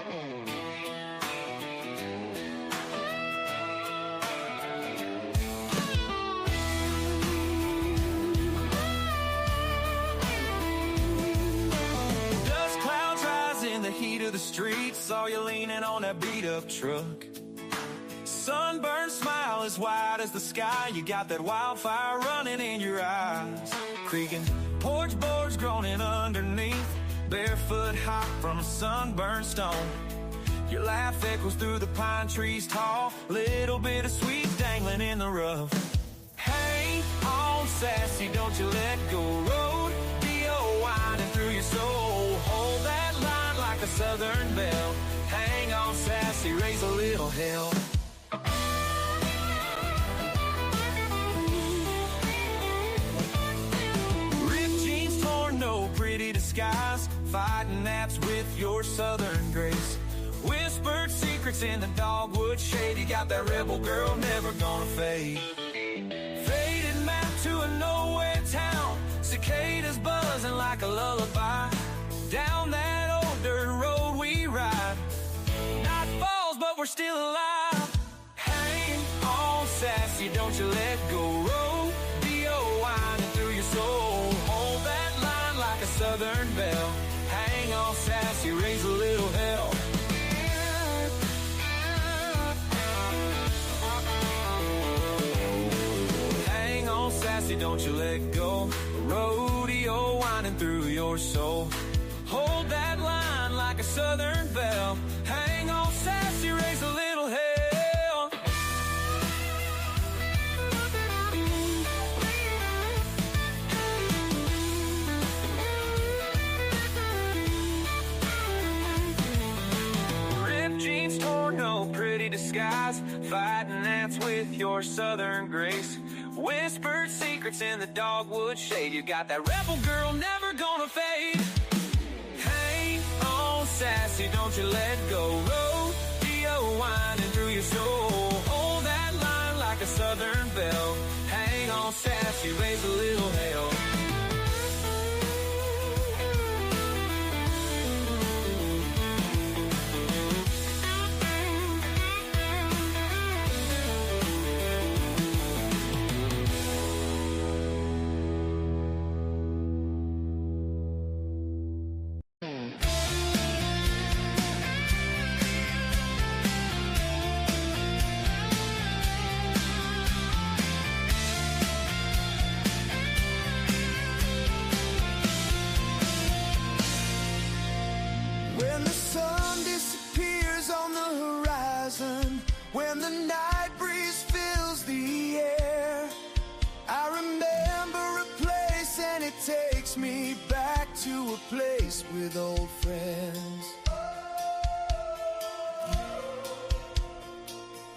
Dust clouds rise in the heat of the street, saw you leaning on that beat-up truck. Sunburned smile as wide as the sky, you got that wildfire running in your eyes. Creaking porch boards groaning underneath, barefoot hot from a sunburned stone. Your laugh echoes through the pine trees tall, little bit of sweet dangling in the rough. Hang on sassy, don't you let go, rodeo winding through your soul. Hold that line like a southern belle, hang on sassy, raise a little hell. Ripped jeans, torn, no pretty disguise, fighting naps with your southern grace. Whispered secrets in the dogwood shade, you got that rebel girl never gonna fade. Faded map to a nowhere town, cicadas buzzing like a lullaby. Down that old dirt road we ride, night falls but we're still alive. Hang on sassy, don't you let go, rodeo winding through your soul. Hold that line like a southern belle, hang on sassy, raise a little hell. Hang on sassy, don't you let go, rodeo winding through your soul. Hold that line like a southern belle, hang on sassy, raise a little hell. Ripped jeans, torn, no pretty disguise, fighting ants with your southern grace. Whispered secrets in the dogwood shade, you got that rebel girl never gonna fade. Hang on sassy, don't you let go, rodeo winding through your soul. Hold that line like a southern belle, hang on sassy, raise a little hell. When the sun disappears on the horizon, when the night breeze fills the air, I remember a place and it takes me back to a place with old friends.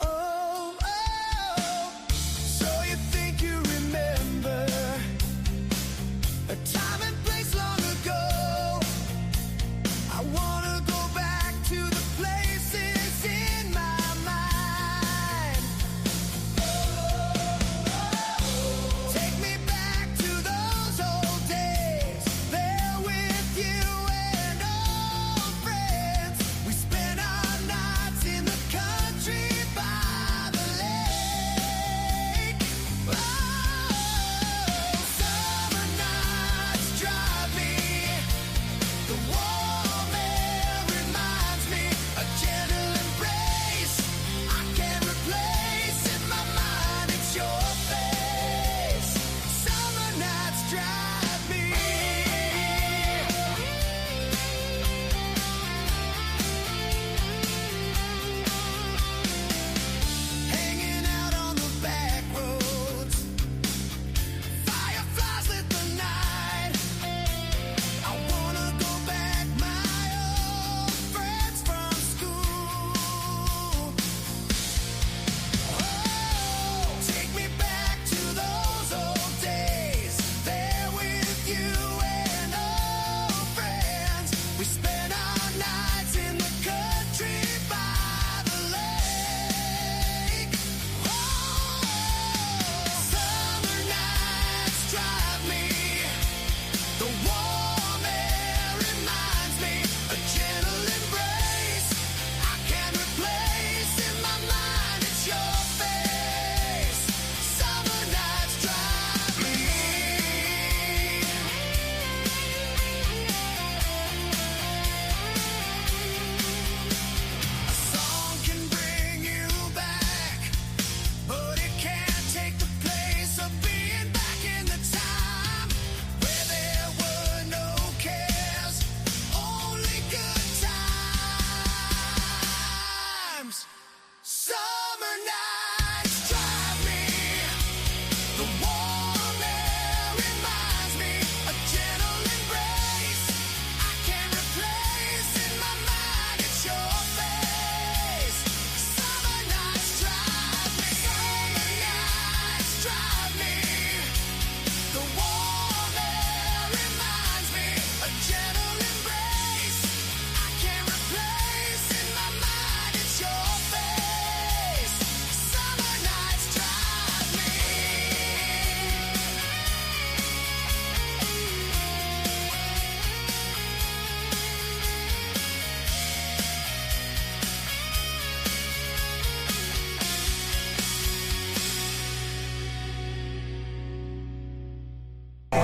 Oh, oh, so you think you remember a time and place long ago? I wanna go back to the places in my mind. Take me back to those old days, there with you and all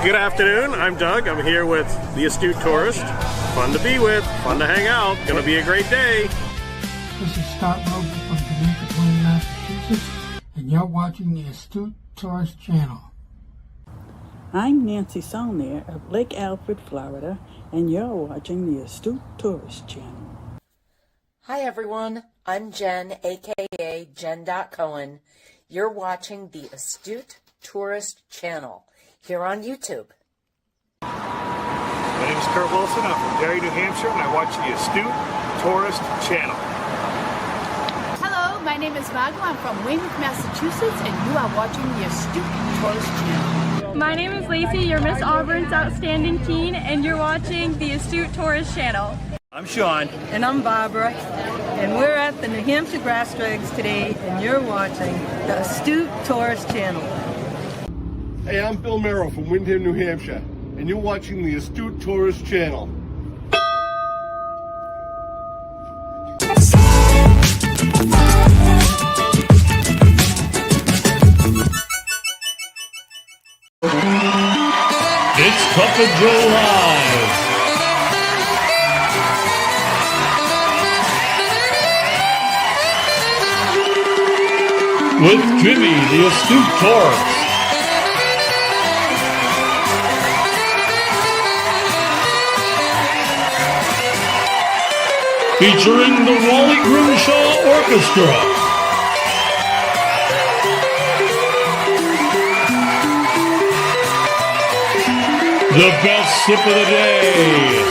Good afternoon, I'm Doug. I'm here with the Astute Tourist. Fun to be with, fun to hang out, gonna be a great day. This is Scott Roper from Connecticut, Massachusetts, and you're watching the Astute Tourist Channel. I'm Nancy Saulnier of Lake Alfred, Florida, and you're watching the Astute Tourist Channel. Hi everyone, I'm Jen, aka Jen.Cohen. You're watching the Astute Tourist Channel here on YouTube. My name is Kurt Wilson. I'm from Derry, New Hampshire, and I watch the Astute Tourist Channel. Hello, my name is Margo. I'm from Weymouth, Massachusetts, and you are watching the Astute Tourist Channel. My name is Lacey, you're Miss Auburn's outstanding teen, and you're watching the Astute Tourist Channel. I'm Sean. And I'm Barbara, and we're at the New Hampshire Grass Drags today, and you're watching the Astute Tourist Channel. Hey, I'm Bill Merrill from Windham, New Hampshire, and you're watching the Astute Tourist Channel. It's Cup of Joe Live. With Jimmy, the Astute Tourist. Featuring the Wally Grimshaw Orchestra. The best sip of the day.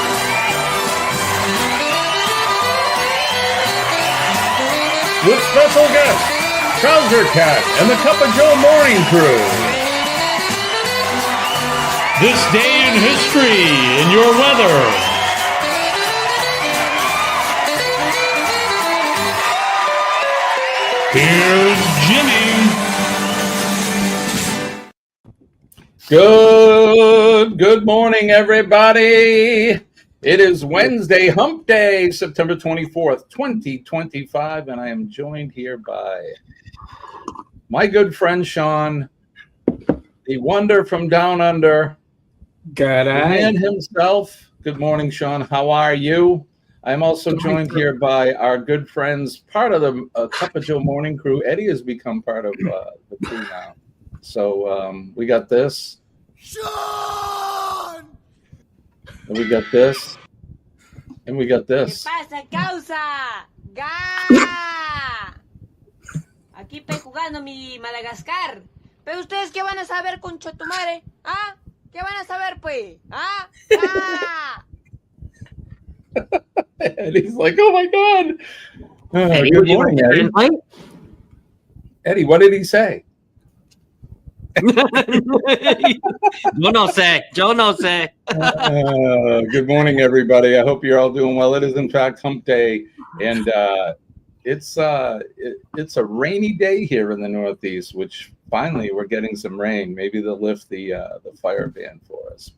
With special guests, Trouser Cat and the Cup of Joe Morning Crew. This day in history in your weather. Here's Jimmy. Good morning, everybody. It is Wednesday, Hump Day, September 24th, 2025, and I am joined here by my good friend Shaun, the wonder from down under, the man himself. Good morning, Shaun. How are you? I'm also joined here by our good friends, part of the Cup of Joe Morning Crew. Eddie has become part of the crew now. So we got this. Shaun! And we got this. And we got this. ¿Qué pasa, causa? ¡Ga! Aquí estoy jugando mi Madagascar. Pero ustedes, ¿qué van a saber, concha tu madre? ¿Ah? ¿Qué van a saber, pues? ¿Ah? ¡Ah! And he's like, oh my God. Eddie, Good morning, Eddie. Eddie, what did he say? Yo no sé. Good morning, everybody. I hope you're all doing well. It is, in fact, Hump Day, and it's a rainy day here in the Northeast, which finally we're getting some rain. Maybe they'll lift the fire ban for us.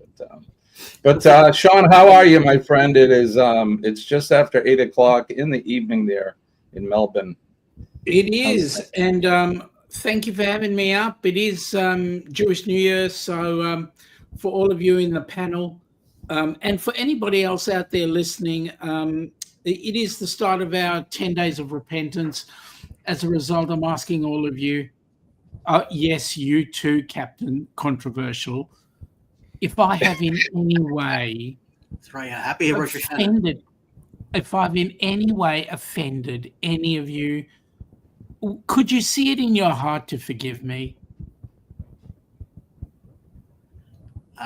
But Shaun, how are you, my friend? It's just after 8:00 in the evening there in Melbourne. It is, and thank you for having me up. It is Jewish New Year, so for all of you in the panel, and for anybody else out there listening, it is the start of our 10 days of repentance. As a result, I'm asking all of you, yes, you too, Captain Controversial, if I have in any way offended, if I've in any way offended any of you, could you see it in your heart to forgive me?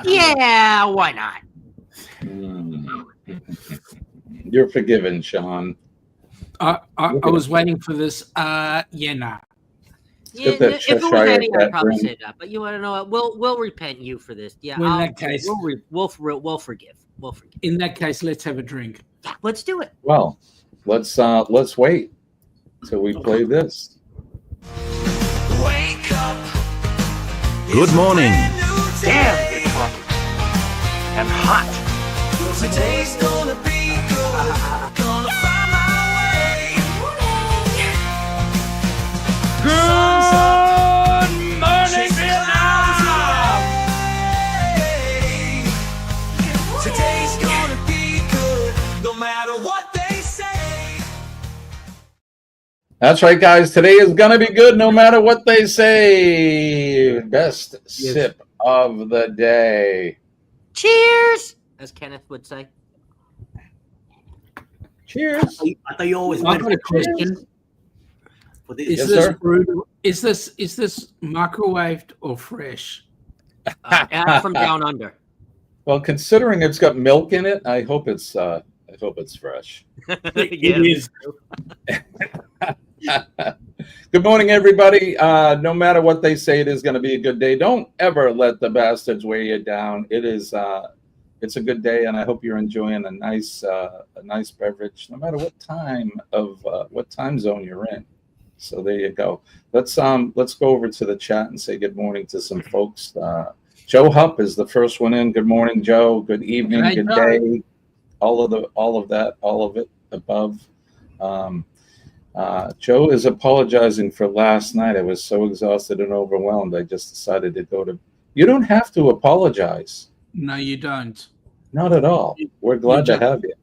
Yeah, why not? You're forgiven, Shaun. I was waiting for this. Nah. Yeah, if it was Eddie, I'd probably say that. But you want to know what? We'll repent you for this. Yeah. Well, in that case, we'll forgive. We'll forgive. In that case, let's have a drink. Yeah, let's do it. Well, let's wait till we play this. Wake up. Good morning. Damn, it's hot. And hot. Today's gonna be good. Gonna find my way. Good morning, Vietnam. That's right, guys. Today is going to be good no matter what they say. Best sip of the day. Cheers, as Kenneth would say. Cheers. I thought you always I've got a question. Is this brewed? Is this microwaved or fresh? From down under. Well, considering it's got milk in it, I hope it's fresh. It is. Good morning, everybody. No matter what they say, it is going to be a good day. Don't ever let the bastards weigh you down. It's a good day, and I hope you're enjoying a nice beverage, no matter what time zone you're in. So there you go. Let's go over to the chat and say good morning to some folks. Joe Hump is the first one in. Good morning, Joe. Good evening. Good day. All of it above. Joe is apologizing for last night. I was so exhausted and overwhelmed. I just decided to go to. You don't have to apologize. No, you don't. Not at all. We're glad to have you.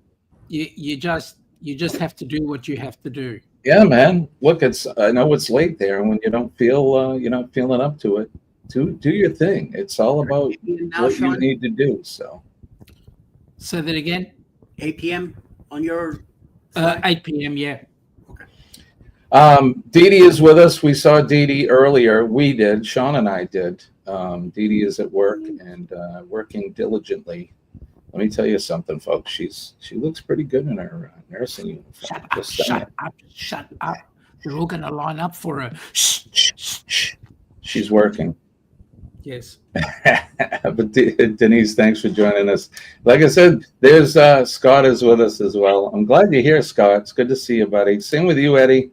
You just have to do what you have to do. Yeah, man. Look, I know it's late there, and when you don't feel you're not feeling up to it, do your thing. It's all about what you need to do. So. Say that again. 8 p.m. on your. 8 p.m. Yeah. Dee Dee is with us. We saw Dee Dee earlier. We did. Shaun and I did. Dee Dee is at work and working diligently. Let me tell you something, folks. She looks pretty good in her nursing uniform. Shut up. We're all going to line up for her. Shh. She's working. Yes. But Denise, thanks for joining us. Like I said, there's Scott is with us as well. I'm glad you're here, Scott. It's good to see you, buddy. Same with you, Eddie.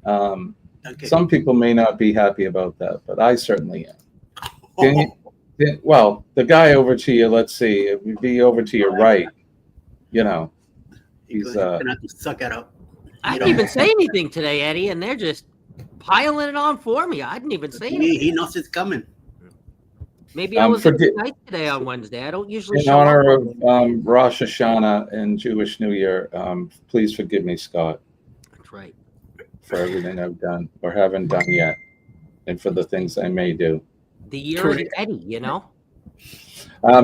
Okay. Some people may not be happy about that, but I certainly am. Well, the guy over to you, let's see, it would be over to your right. You know, he's gonna have to suck it up. I didn't even say anything today, Eddie, and they're just piling it on for me. I didn't even say anything. He knows it's coming. Maybe I was nice today on Wednesday. I don't usually. In honor of Rosh Hashanah and Jewish New Year, please forgive me, Scott. That's right. For everything I've done or haven't done yet, and for the things I may do. The year is Eddie, you know.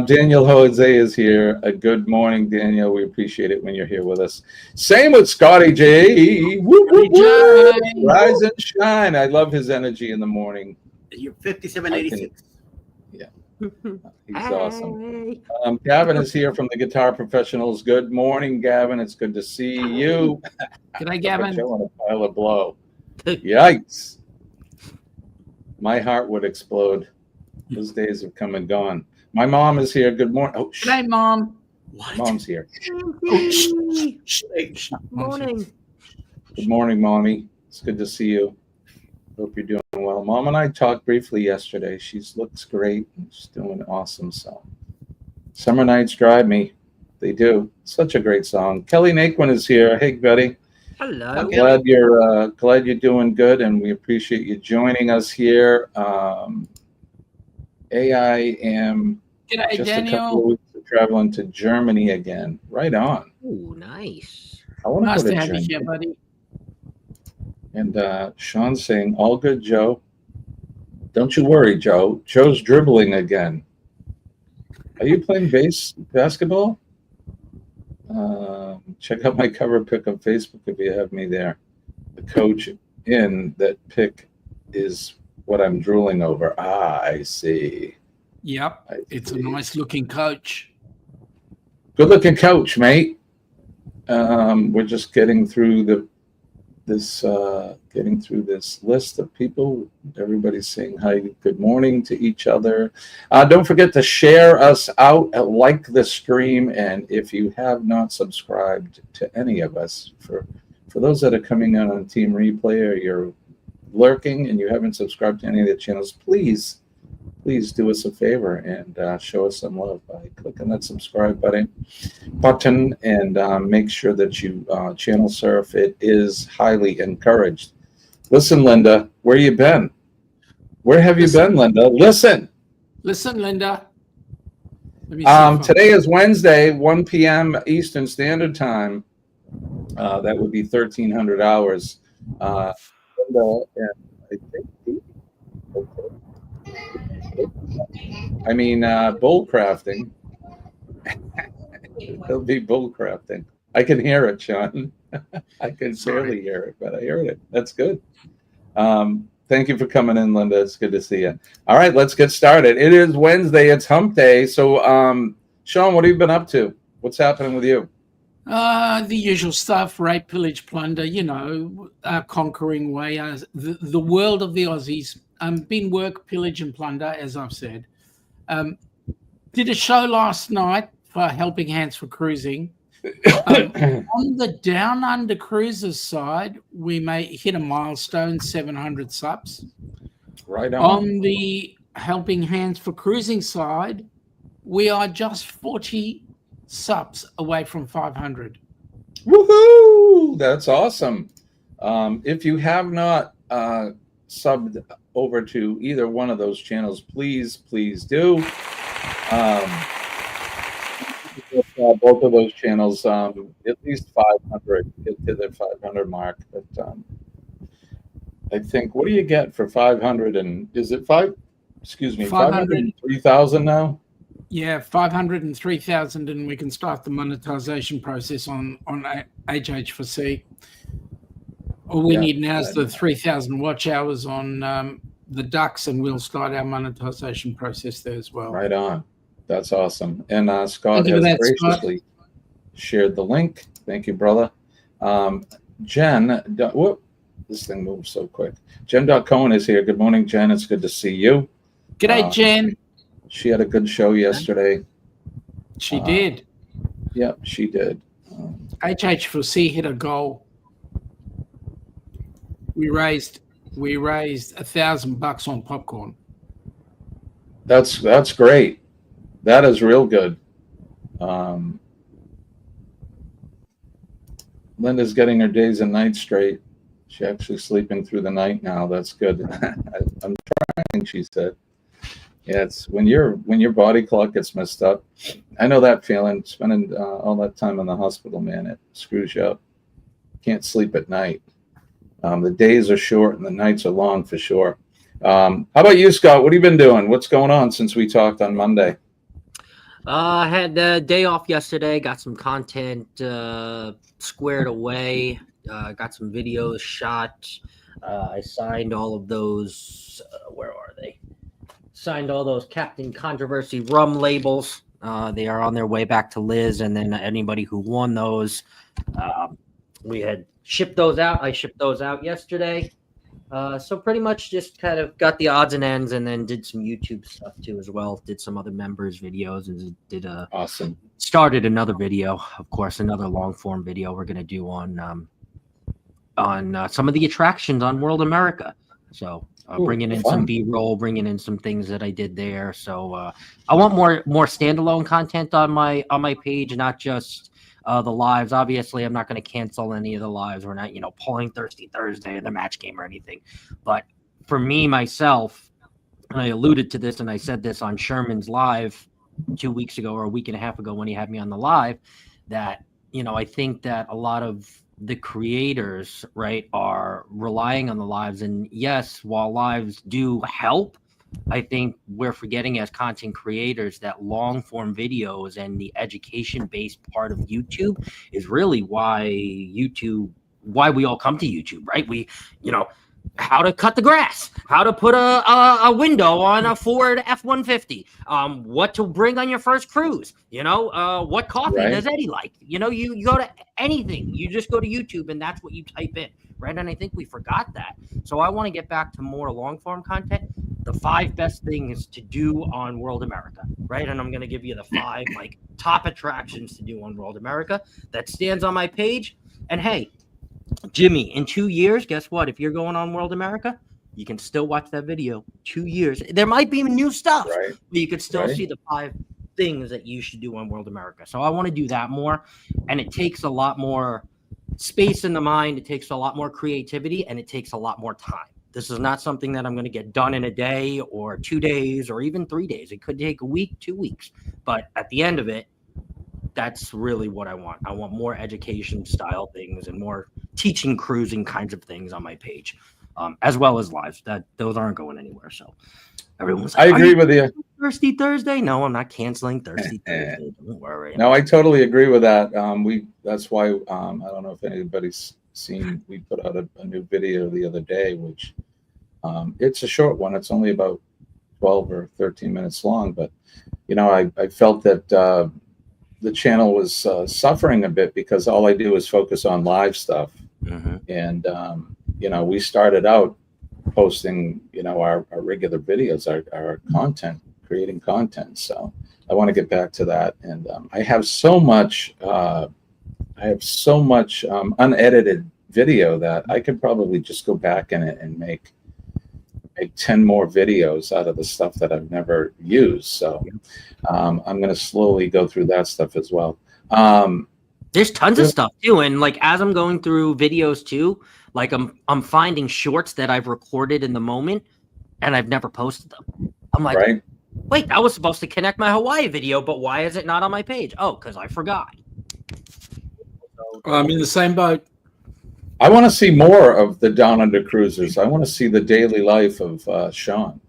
Daniel Jose is here. Good morning, Daniel. We appreciate it when you're here with us. Same with Scotty J. Woo, woo, woo. Rise and shine. I love his energy in the morning. You're 5786. Yeah, he's awesome. Gavin is here from the Guitar Professionals. Good morning, Gavin. It's good to see you. G'day, Gavin. On a pile of blow. Yikes. My heart would explode. Those days have come and gone. My mom is here. Good morning. Oh, G'day, Mom. What? Mom's here. Morning. Good morning, Mommy. It's good to see you. Hope you're doing well. Mom and I talked briefly yesterday. She looks great. She's doing awesome. So, Summer Nights Drive Me. They do. Such a great song. Kelly Naquin is here. Hey, buddy. Hello. I'm glad you're doing good, and we appreciate you joining us here. AIM. G'day, just Daniel. a couple of weeks of traveling to Germany again. Right on. Oh, nice. I want Nice to to go have to you Germany. here, buddy. And Sean's saying, all good, Joe. Don't you worry, Joe. Joe's dribbling again. Are you playing basketball? Check out my cover pic on Facebook if you have me there. The coach in that pic is what I'm drooling over. I see. Yep. It's a nice looking coach. Good looking coach, mate. We're just getting through this list of people. Everybody's saying hi, good morning to each other. Don't forget to share us out, like the stream, and if you have not subscribed to any of us, for those that are coming in on Team Replay or you're lurking and you haven't subscribed to any of the channels, please do us a favor and show us some love by clicking that subscribe button and make sure that you channel surf. It is highly encouraged. Listen, Linda, where you been? Where have you been, Linda? Listen, Linda. Today is Wednesday, 1 p.m. Eastern Standard Time. That would be 1300 hours. Linda and I think bull crafting. It'll be bull crafting. I can hear it, Shaun. I can barely hear it, but I heard it. That's good. Thank you for coming in, Linda. It's good to see you. All right, let's get started. It is Wednesday. It's Hump Day. So, Shaun, what have you been up to? What's happening with you? The usual stuff, rape, pillage, plunder, our conquering way, the world of the Aussies. Been work, pillage, and plunder, as I've said. Did a show last night for Helping Hands for Cruising. On the Down Under Cruisers side, we may hit a milestone, 700 subs. Right on. On the Helping Hands for Cruising side, we are just 40 subs away from 500. Woohoo! That's awesome. If you have not subbed over to either one of those channels, please do. Both of those channels, at least 500, get to the 500 mark. But I think, what do you get for 500? And is it 503,000 now? Yeah, 503,000, and we can start the monetization process on HH4C. All we need now is the 3,000 watch hours on the ducks, and we'll start our monetization process there as well. Right on. That's awesome. And Scott has graciously shared the link. Thank you, brother. Jen, whoop, this thing moves so quick. Jen.Cohen is here. Good morning, Jen. It's good to see you. G'day, Jen. She had a good show yesterday. She did. Yep, she did. HH4C hit a goal. We raised $1,000 on popcorn. That's great. That is real good. Linda's getting her days and nights straight. She's actually sleeping through the night now. That's good. I'm trying, she said. Yeah, it's when your body clock gets messed up. I know that feeling. Spending all that time in the hospital, man, it screws you up. Can't sleep at night. The days are short and the nights are long for sure. How about you, Scott? What have you been doing? What's going on since we talked on Monday? I had a day off yesterday. Got some content squared away. Got some videos shot. I signed all of those. Where are they? Signed all those Captain Controversy rum labels. They are on their way back to Liz, and then anybody who won those, we had shipped those out. I shipped those out yesterday. So pretty much just kind of got the odds and ends, and then did some YouTube stuff too as well. Did some other members videos, and did awesome. Started another video, of course, another long form video we're gonna do on some of the attractions on World America. So bringing in some B-roll, bringing in some things that I did there. So I want more standalone content on my page, not just the lives. Obviously, I'm not going to cancel any of the lives. We're not, pulling Thirsty Thursday in the match game or anything. But for me, myself, and I alluded to this, and I said this on Sherman's live 2 weeks ago or a week and a half ago when he had me on the live, that, I think that a lot of the creators, right, are relying on the lives. And yes, while lives do help, I think we're forgetting as content creators that long form videos and the education based part of YouTube is really why we all come to YouTube, right? We, how to cut the grass, how to put a window on a Ford F-150, what to bring on your first cruise, what coffee does Eddie like? You go to anything, you just go to YouTube and that's what you type in, right? And I think we forgot that. So I want to get back to more long form content. The 5 best things to do on World America, right? And I'm going to give you the 5 top attractions to do on World America that stands on my page. And hey, Jimmy, in 2 years, guess what? If you're going on World America, you can still watch that video. 2 years. There might be new stuff, but you could still see the 5 things that you should do on World America. So I want to do that more. And it takes a lot more space in the mind. It takes a lot more creativity, and it takes a lot more time. This is not something that I'm going to get done in a day or 2 days or even 3 days. It could take a week, 2 weeks. But at the end of it, That's really what I want. I want more education style things and more teaching cruising kinds of things on my page, as well as lives. Those aren't going anywhere. So everyone's like, I agree with you. Thirsty Thursday? No, I'm not canceling Thirsty Thursday. Don't worry. No, I totally agree with that. That's why I don't know if anybody's seen. We put out a new video the other day, which it's a short one. It's only about 12 or 13 minutes long, but I felt that the channel was suffering a bit because all I do is focus on live stuff. And we started out posting our regular videos, our content, creating content. So I want to get back to that. And I have so much unedited video that I could probably just go back in it and make 10 more videos out of the stuff that I've never used. So I'm going to slowly go through that stuff as well. There's tons of stuff too. And like, as I'm going through videos too, like I'm finding shorts that I've recorded in the moment and I've never posted them. I'm like, wait, I was supposed to connect my Hawaii video, but why is it not on my page? Oh, because I forgot. I'm in the same boat. I want to see more of the Down Under Cruisers. I want to see the daily life of Shaun.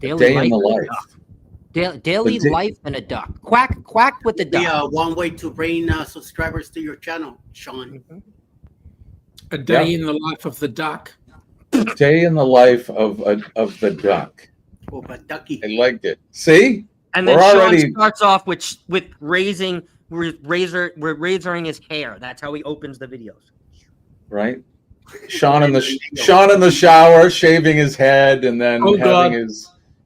Day in the life. Daily life and a duck. Quack with the duck. Yeah, one way to bring subscribers to your channel, Shaun. A day in the life of the duck. Day in the life of the duck. Oh, but ducky. I liked it. See? And then Shaun starts off with razoring his hair. That's how he opens the videos. Right, Shaun in the shower, shaving his head, and then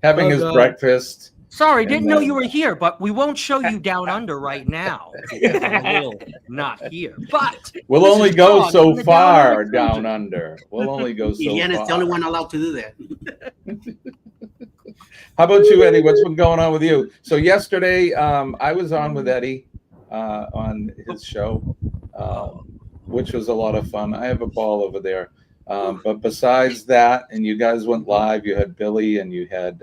having his breakfast. Sorry, didn't know you were here, but we won't show you Down Under right now. Not here, but we'll only go so far down under. We'll only go so far. Is the only one allowed to do that. How about you, Eddie? What's been going on with you? So yesterday, I was on with Eddie on his show. Which was a lot of fun. I have a ball over there. But besides that, and you guys went live, you had Billy and you had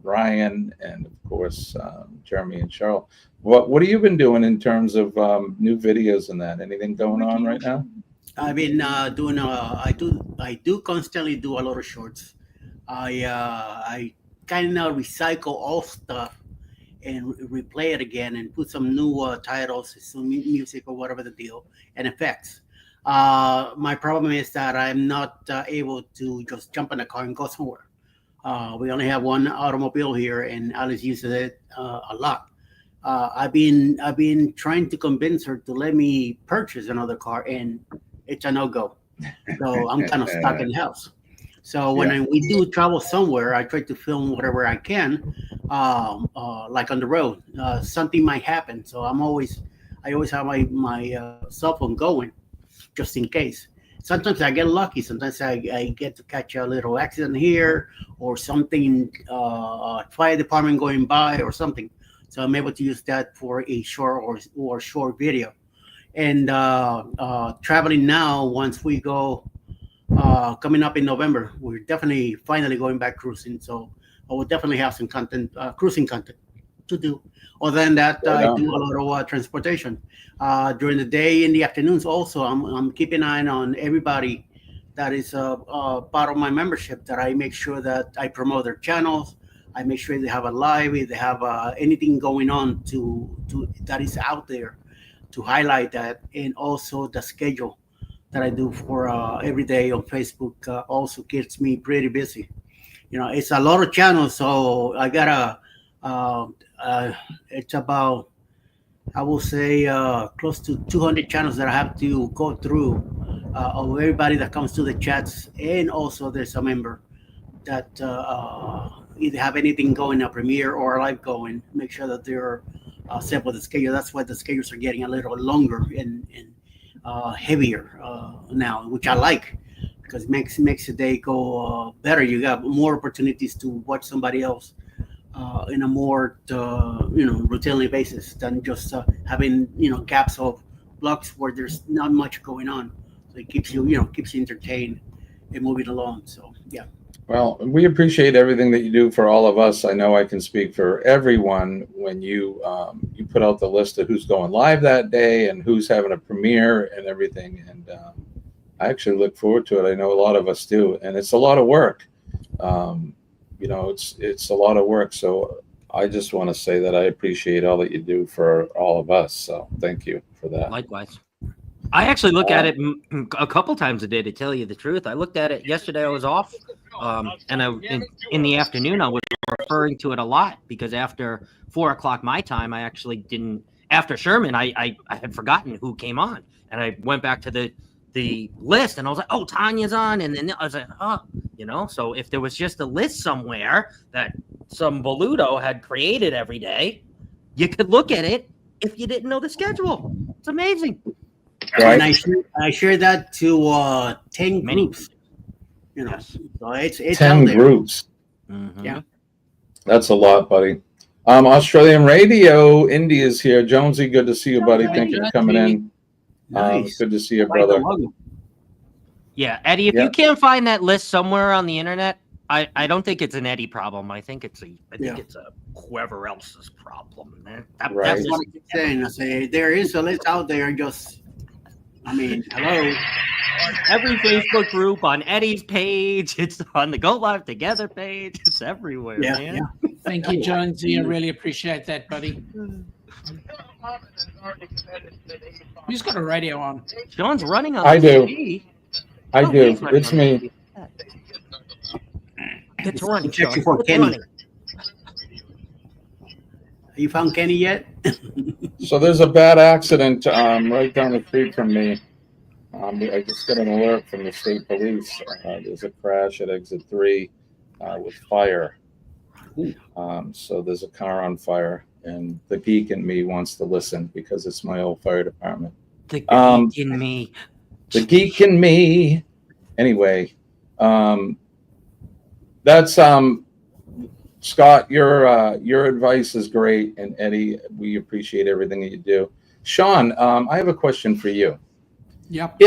Ryan and, of course, Jeremy and Cheryl. What have you been doing in terms of new videos and that? Anything going on right now? I've been doing, I do constantly do a lot of shorts. I kind of recycle all stuff and replay it again and put some new titles, some music or whatever the deal, and effects. My problem is that I'm not able to just jump in a car and go somewhere. We only have one automobile here, and Alice uses it a lot. I've been trying to convince her to let me purchase another car, and it's a no-go. So I'm kind of stuck in the house. So when we do travel somewhere, I try to film whatever I can, like on the road. Something might happen, so I always have my cell phone going, just in case. Sometimes I get lucky. Sometimes I get to catch a little accident here or something, fire department going by or something. So I'm able to use that for a short or short video. And traveling now, once we go. Coming up in November, we're definitely finally going back cruising. So I will definitely have some content, cruising content to do. Other than that, I do a lot of transportation. During the day, in the afternoons also, I'm keeping an eye on everybody that is part of my membership, that I make sure that I promote their channels. I make sure they have a live, if they have anything going on to that is out there, to highlight that, and also the schedule that I do for every day on Facebook also keeps me pretty busy. It's a lot of channels, so I gotta. It's about, I will say, close to 200 channels that I have to go through of everybody that comes to the chats, and also there's a member that either have anything going, a premiere or a live going. Make sure that they're set with the schedule. That's why the schedules are getting a little longer and heavier now, which I like, because it makes the day go better. You got more opportunities to watch somebody else in a more routinely basis than just having gaps of blocks where there's not much going on. So it keeps you entertained and moving along. So yeah. Well, we appreciate everything that you do for all of us. I know I can speak for everyone when you you put out the list of who's going live that day and who's having a premiere and everything. And I actually look forward to it. I know a lot of us do, and it's a lot of work. You know, it's a lot of work. So I just want to say that I appreciate all that you do for all of us. So thank you for that. Likewise. I actually look at it a couple times a day, to tell you the truth. I looked at it yesterday. I was off, and in the afternoon I was referring to it a lot because after 4 o'clock my time, I actually didn't. After Sherman, I had forgotten who came on, and I went back to the list, and I was like, "Oh, Tanya's on," and then I was like, "Oh, you know." So if there was just a list somewhere that some Boludo had created every day, you could look at it if you didn't know the schedule. It's amazing. Right. And I share that to 10 groups. You know, so it's 10 out there. groups. Mm-hmm. Yeah. That's a lot, buddy. Australian Radio, India's here. Jonesy, good to see you, buddy. Thank you for coming in. Nice. Good to see you, brother. Yeah, Eddie, if you can't find that list somewhere on the internet, I don't think it's an Eddie problem. I think it's a whoever else's problem. That's what I keep saying. I say there is a list out there. Just, I mean, hello. Every Facebook group, on Eddie's page, it's on the Go Live Together page. It's everywhere, man. Yeah. Thank you, Jonesy. I really appreciate that, buddy. Who's got a radio on? Sean's running on I do. TV. I do. It's me. Get to running, Check Sean. for Get to Kenny. running. You found Kenny yet? So there's a bad accident right down the street from me. I just got an alert from the state police. There's a crash at exit 3 with fire. So there's a car on fire, and the geek in me wants to listen because it's my old fire department. The geek in me. The geek in me. Anyway, that's Scott. Your advice is great, and Eddie, we appreciate everything that you do. Shaun, I have a question for you. Yep.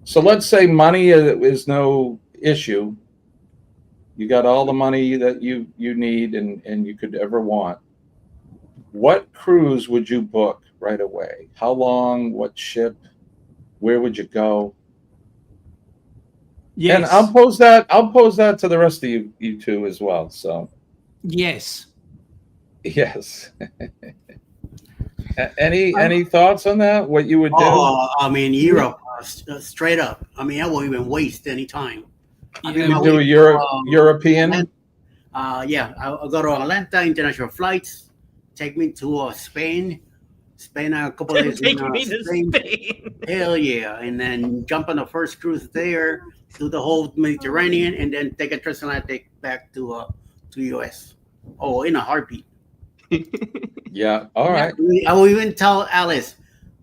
So let's say money is no issue. You got all the money that you need and you could ever want. What cruise would you book right away? How long? What ship? Where would you go? Yes. And I'll pose that to the rest of you two as well. So yes. Any thoughts on that? What you would do? I mean, Europe, straight up. I mean, I won't even waste any time. You do a European? Yeah, I'll go to Atlanta, international flights. Take me to Spain. Spend a couple of days in Spain. Hell yeah. And then jump on the first cruise there, do the whole Mediterranean, and then take a transatlantic back to US. Oh, in a heartbeat. Yeah. All right. I will even tell Alice,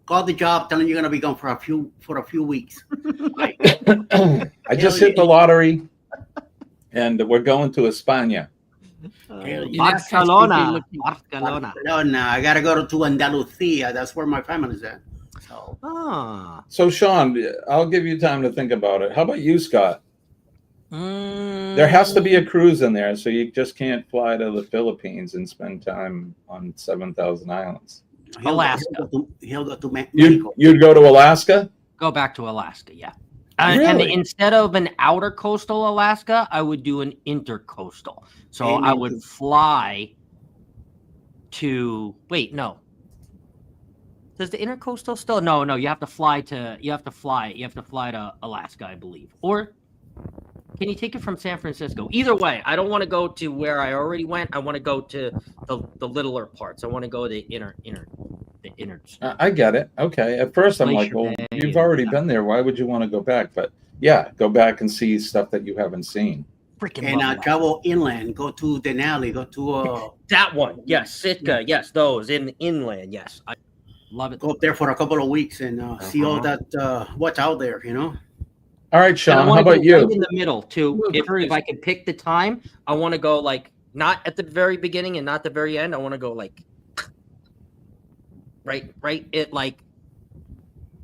call the job, telling you're gonna be gone for a few weeks. I just hit the lottery, and we're going to España. Barcelona. I gotta go to Andalusia. That's where my family's at. So Shaun, I'll give you time to think about it. How about you, Scott? There has to be a cruise in there, so you just can't fly to the Philippines and spend time on 7,000 islands. Alaska. He'll go to Mexico. You'd go to Alaska? Go back to Alaska, yeah. Really? And instead of an outer coastal Alaska, I would do an intercoastal. So I would fly to. Wait, no. Does the intercoastal still? No. You have to fly to. You have to fly to Alaska, I believe. Or can you take it from San Francisco? Either way, I don't want to go to where I already went. I want to go to the littler parts. I want to go to the inner. I get it. Okay. At first, I'm like, well, you've already been there. Why would you want to go back? But yeah, go back and see stuff that you haven't seen. And travel inland. Go to Denali. Go to that one. Yes, Sitka. Yes, those in inland. Yes, I love it. Go up there for a couple of weeks and see all that. What's out there, you know. All right, Shaun. How about you? Right in the middle too. If I could pick the time, I want to go like not at the very beginning and not the very end. I want to go like right at like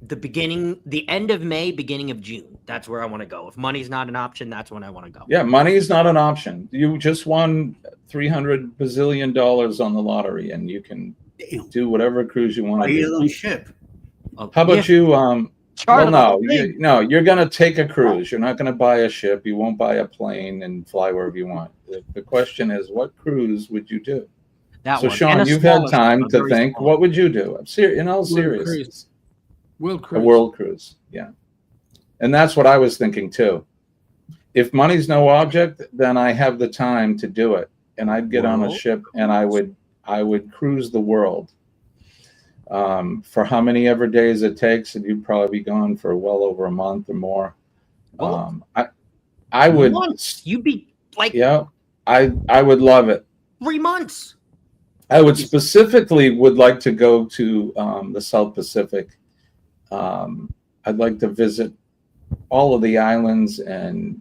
the end of May, beginning of June. That's where I want to go. If money's not an option, that's when I want to go. Yeah, money is not an option. You just won $300 bazillion on the lottery, and you can do whatever cruise you want to do. On ship. How about you? Well, no, you're going to take a cruise. You're not going to buy a ship. You won't buy a plane and fly wherever you want. The question is, what cruise would you do? So, Shaun, you've had time to think. What would you do? I'm serious. In all seriousness. World cruise. A world cruise, yeah. And that's what I was thinking too. If money's no object, then I have the time to do it, and I'd get on a ship and I would cruise the world for how many ever days it takes, and you'd probably be gone for well over a month or more. I would. Months. You'd be like, yeah, I would love it. 3 months. I would specifically would like to go to the South Pacific. I'd like to visit all of the islands and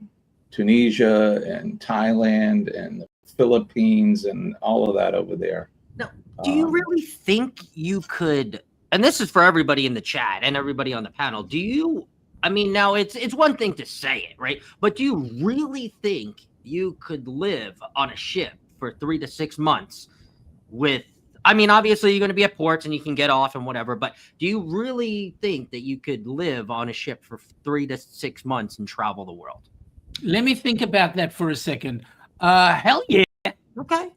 Tunisia and Thailand and the Philippines and all of that over there. Now, do you really think you could, and this is for everybody in the chat and everybody on the panel, I mean, now it's one thing to say it, right? But do you really think you could live on a ship for 3 to 6 months with, I mean, obviously you're going to be at ports and you can get off and whatever, but do you really think that you could live on a ship for 3 to 6 months and travel the world? Let me think about that for a second. Hell yeah. Okay.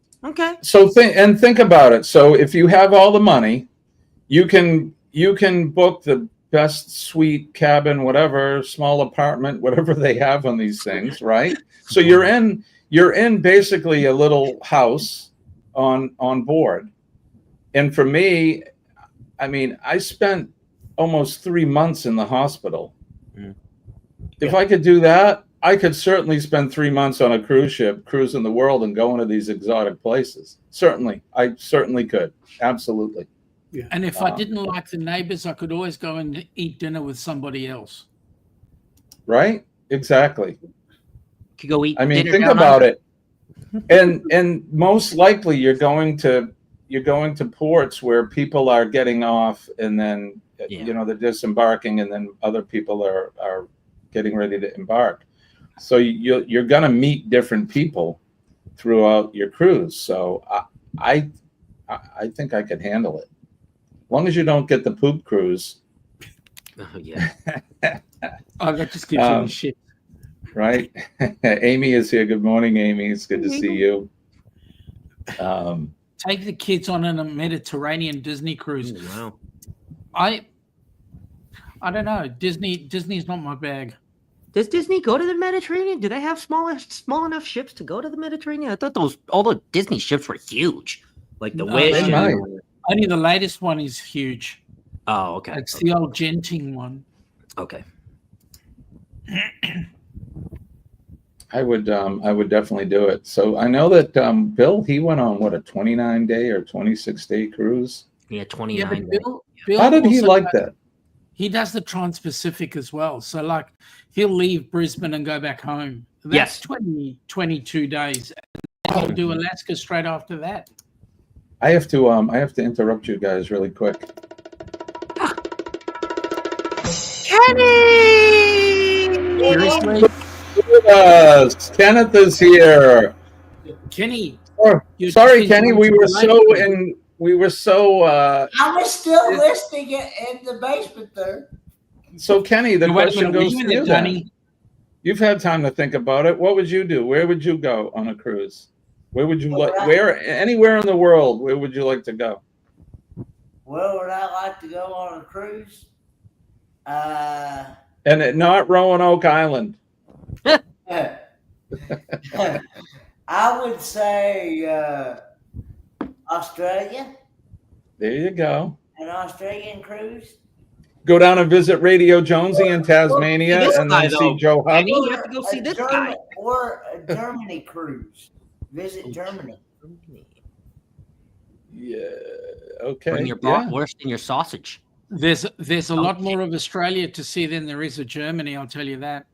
So think about it. So if you have all the money, you can book the best suite, cabin, whatever, small apartment, whatever they have on these things, right? So you're in basically a little house on board. And for me, I mean, I spent almost 3 months in the hospital. If I could do that, I could certainly spend 3 months on a cruise ship, cruising the world and going to these exotic places. Certainly. I certainly could. Absolutely. Yeah. And if I didn't like the neighbors, I could always go and eat dinner with somebody else. Right? Exactly. Could go eat. I mean, think about it. And most likely you're going to ports where people are getting off, and then they're disembarking, and then other people are getting ready to embark. So you're going to meet different people throughout your cruise. So I think I could handle it, as long as you don't get the poop cruise. Oh yeah. That just gives you shit. Right. Amy is here. Good morning, Amy. It's good to see you. Take the kids on a Mediterranean Disney cruise. Wow. I don't know. Disney's not my bag. Does Disney go to the Mediterranean? Do they have small enough ships to go to the Mediterranean? I thought all the Disney ships were huge, like the Wish. Only the latest one is huge. Oh, okay. It's the old Genting one. Okay. I would definitely do it. So I know that Bill, he went on a 29-day or 26-day cruise. Yeah, 29. Yeah, Bill how did he like that? He does the Trans-Pacific as well. So like he'll leave Brisbane and go back home. That's 22 days. And he'll do Alaska straight after that. I have to interrupt you guys really quick. Kenny! Seriously? Kenneth is here. Kenny. Sorry, Kenny. We were so. I was still listening in the basement there. So, Kenny, the question goes to you. Then. You've had time to think about it. What would you do? Where would you go on a cruise? Where would you anywhere in the world? Where would you like to go? Where would I like to go on a cruise? And not Roanoke Island. I would say Australia. There you go. An Australian cruise. Go down and visit Radio Jonesy in Tasmania, and then see Joe Hump. You have to go see this guy. Or a Germany cruise. Visit Germany. Yeah. Okay. Bring your bratwurst and your sausage. There's a lot more of Australia to see than there is of Germany. I'll tell you that.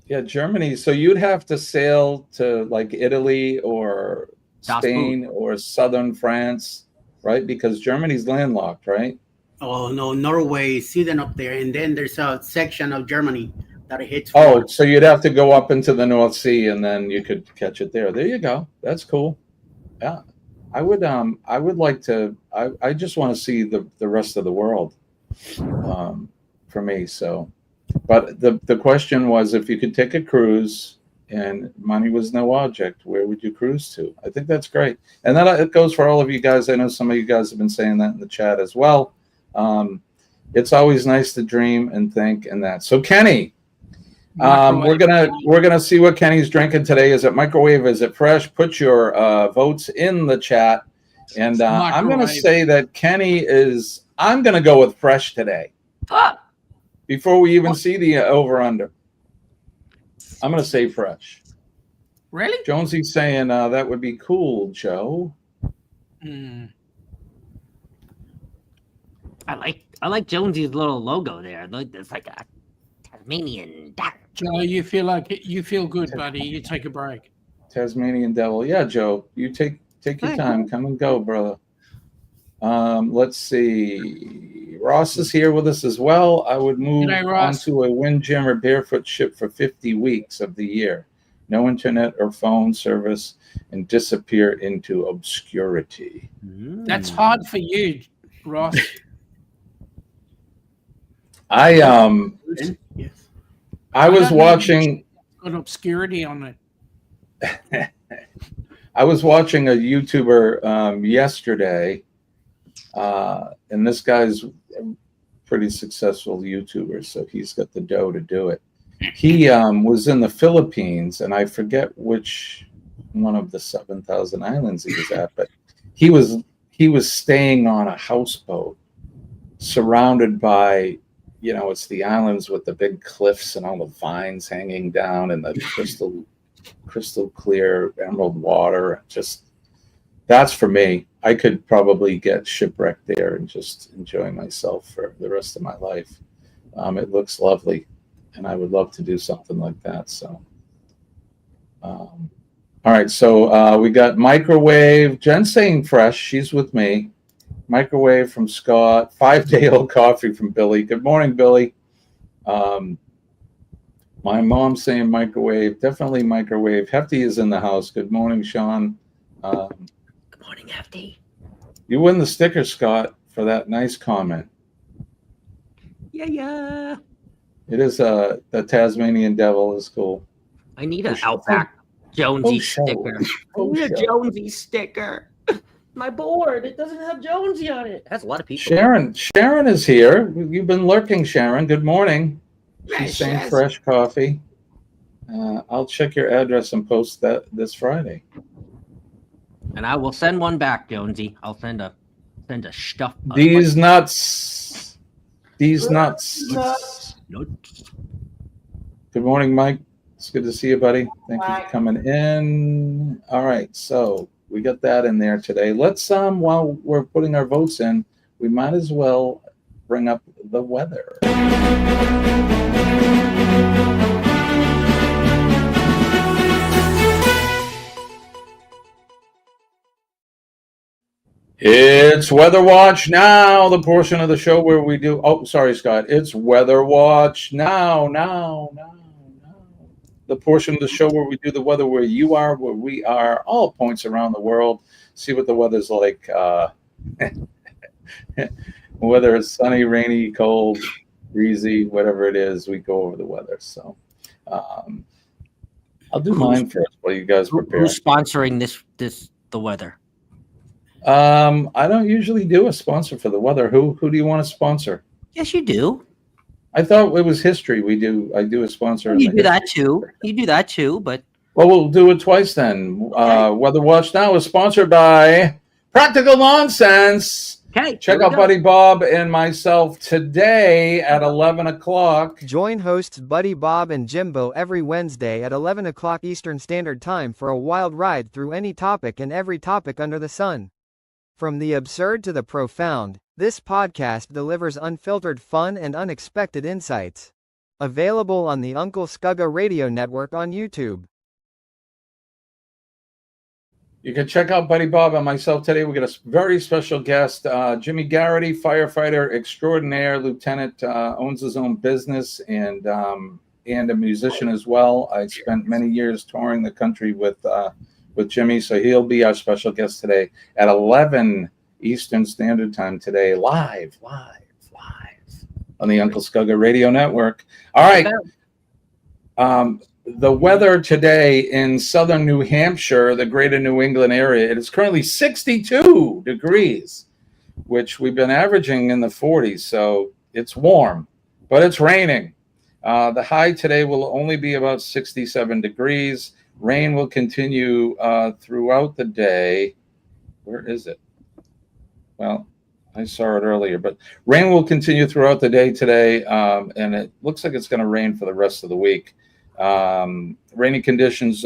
Yeah, Germany. So you'd have to sail to like Italy or Spain or southern France, right? Because Germany's landlocked, right? Oh no, Norway, Sweden up there, and then there's a section of Germany that it hits. Oh, so you'd have to go up into the North Sea, and then you could catch it there. There you go. That's cool. Yeah, I would like to. I just want to see the rest of the world. For me, so. But the question was, if you could take a cruise and money was no object, where would you cruise to? I think that's great, and that it goes for all of you guys. I know some of you guys have been saying that in the chat as well. It's always nice to dream and think, and that. So Kenny, we're gonna see what Kenny's drinking today. Is it microwave? Is it fresh? Put your votes in the chat, and I'm gonna say that Kenny is. I'm gonna go with fresh today. Before we even see the over/under, I'm gonna say fresh. Really? Jonesy's saying that would be cool, Joe. I like Jonesy's little logo there. It's like a Tasmanian duck. Joe, you feel good, buddy. You take a break. Tasmanian devil. Yeah, Joe. You take your time. Come and go, brother. Let's see. Ross is here with us as well. I would move onto a windjammer barefoot ship for 50 weeks of the year. No internet or phone service, and disappear into obscurity. That's hard for you, Ross. I was watching an obscurity on it. I was watching a YouTuber yesterday, and this guy's a pretty successful YouTuber, so he's got the dough to do it. He was in the Philippines, and I forget which one of the 7,000 islands he was at, but he was staying on a houseboat surrounded by, it's the islands with the big cliffs and all the vines hanging down and the crystal clear emerald water. Just, that's for me. I could probably get shipwrecked there and just enjoy myself for the rest of my life. It looks lovely, and I would love to do something like that. So, all right. So we got microwave. Jen saying fresh. She's with me. Microwave from Scott. 5-day-old coffee from Billy. Good morning, Billy. My mom saying microwave. Definitely microwave. Hefty is in the house. Good morning, Sean. Good morning, Hefty. You win the sticker, Scott, for that nice comment. Yeah. It is the Tasmanian devil is cool. I need an Outback Jonesy sticker. I need a Jonesy sticker. My board, it doesn't have Jonesy on it. It has a lot of people. Sharon is here. You've been lurking, Sharon. Good morning. She's saying fresh coffee. I'll check your address and post that this Friday. And I will send one back, Jonesy. I'll send a stuff. These nuts. Good morning, Mike. It's good to see you, buddy. Thank you for coming in. All right, so we got that in there today. Let's while we're putting our votes in, we might as well bring up the weather. It's Weather Watch Now, the portion of the show where we do. Oh, sorry, Scott. It's Weather Watch Now. The portion of the show where we do the weather where you are, where we are, all points around the world. See what the weather's like. Whether it's sunny, rainy, cold, breezy, whatever it is, we go over the weather. So I'll do mine first while you guys prepare. Who's sponsoring the weather? I don't usually do a sponsor for the weather. Who do you want to sponsor? Yes, you do. I thought it was history. I do a sponsor. You do that too. You do that too, but well, we'll do it twice then. Okay. Weather Watch Now is sponsored by Practical Nonsense. Okay. Check out Buddy Bob and myself today at 11 o'clock. Join hosts Buddy Bob and Jimbo every Wednesday at 11 o'clock Eastern Standard Time for a wild ride through any topic and every topic under the sun. From the absurd to the profound, this podcast delivers unfiltered fun and unexpected insights. Available on the Uncle Scugga Radio Network on YouTube. You can check out Buddy Bob and myself today. We got a very special guest, Jimmy Garrity, firefighter extraordinaire, lieutenant, owns his own business and a musician as well. I spent many years touring the country with Jimmy, so he'll be our special guest today at 11 Eastern Standard Time today, live on the Uncle Scugga Radio Network. All right. The weather today in southern New Hampshire, the greater New England area, it is currently 62 degrees, which we've been averaging in the 40s, so it's warm, but it's raining. The high today will only be about 67 degrees. Rain will continue throughout the day. Where is it? Well, I saw it earlier, but rain will continue throughout the day today, and it looks like it's going to rain for the rest of the week. Rainy conditions,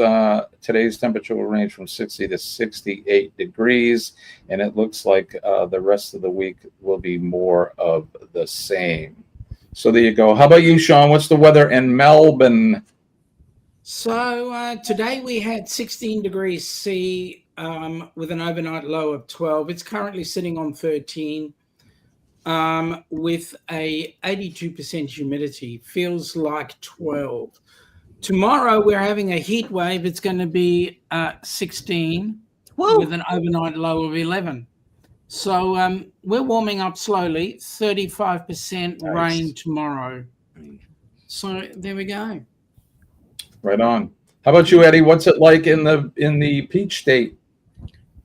today's temperature will range from 60 to 68 degrees, and it looks like the rest of the week will be more of the same. So there you go. How about you, Shaun? What's the weather in Melbourne? So today we had 16 degrees C with an overnight low of 12. It's currently sitting on 13 with a 82% humidity. Feels like 12. Tomorrow we're having a heat wave. It's going to be 16 with an overnight low of 11. So we're warming up slowly. 35% rain tomorrow. So there we go. Right on. How about you, Eddie? What's it like in the Peach State?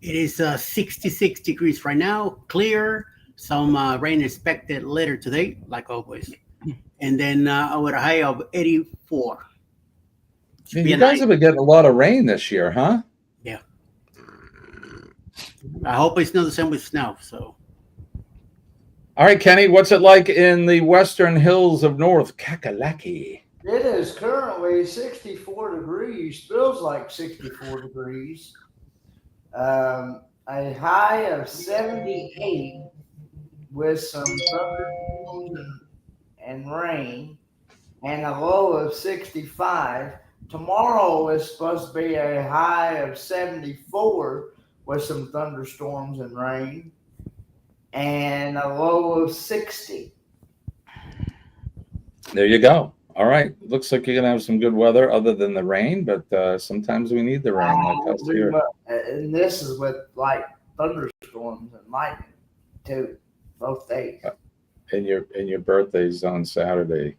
It is 66 degrees right now, clear. Some rain expected later today, like always. And then with a high of 84. You guys have been getting a lot of rain this year, huh? Yeah. I hope it's not the same with snow. So. All right, Kenny, what's it like in the western hills of North Kakalaki? It is currently 64 degrees. Feels like 64 degrees. A high of 78 with some thunder and rain, and a low of 65. Tomorrow is supposed to be a high of 74 with some thunderstorms and rain, and a low of 60. There you go. All right. Looks like you're going to have some good weather other than the rain, but sometimes we need the rain like us here. And this is with like thunderstorms and lightning too, both days. And your birthday's on Saturday.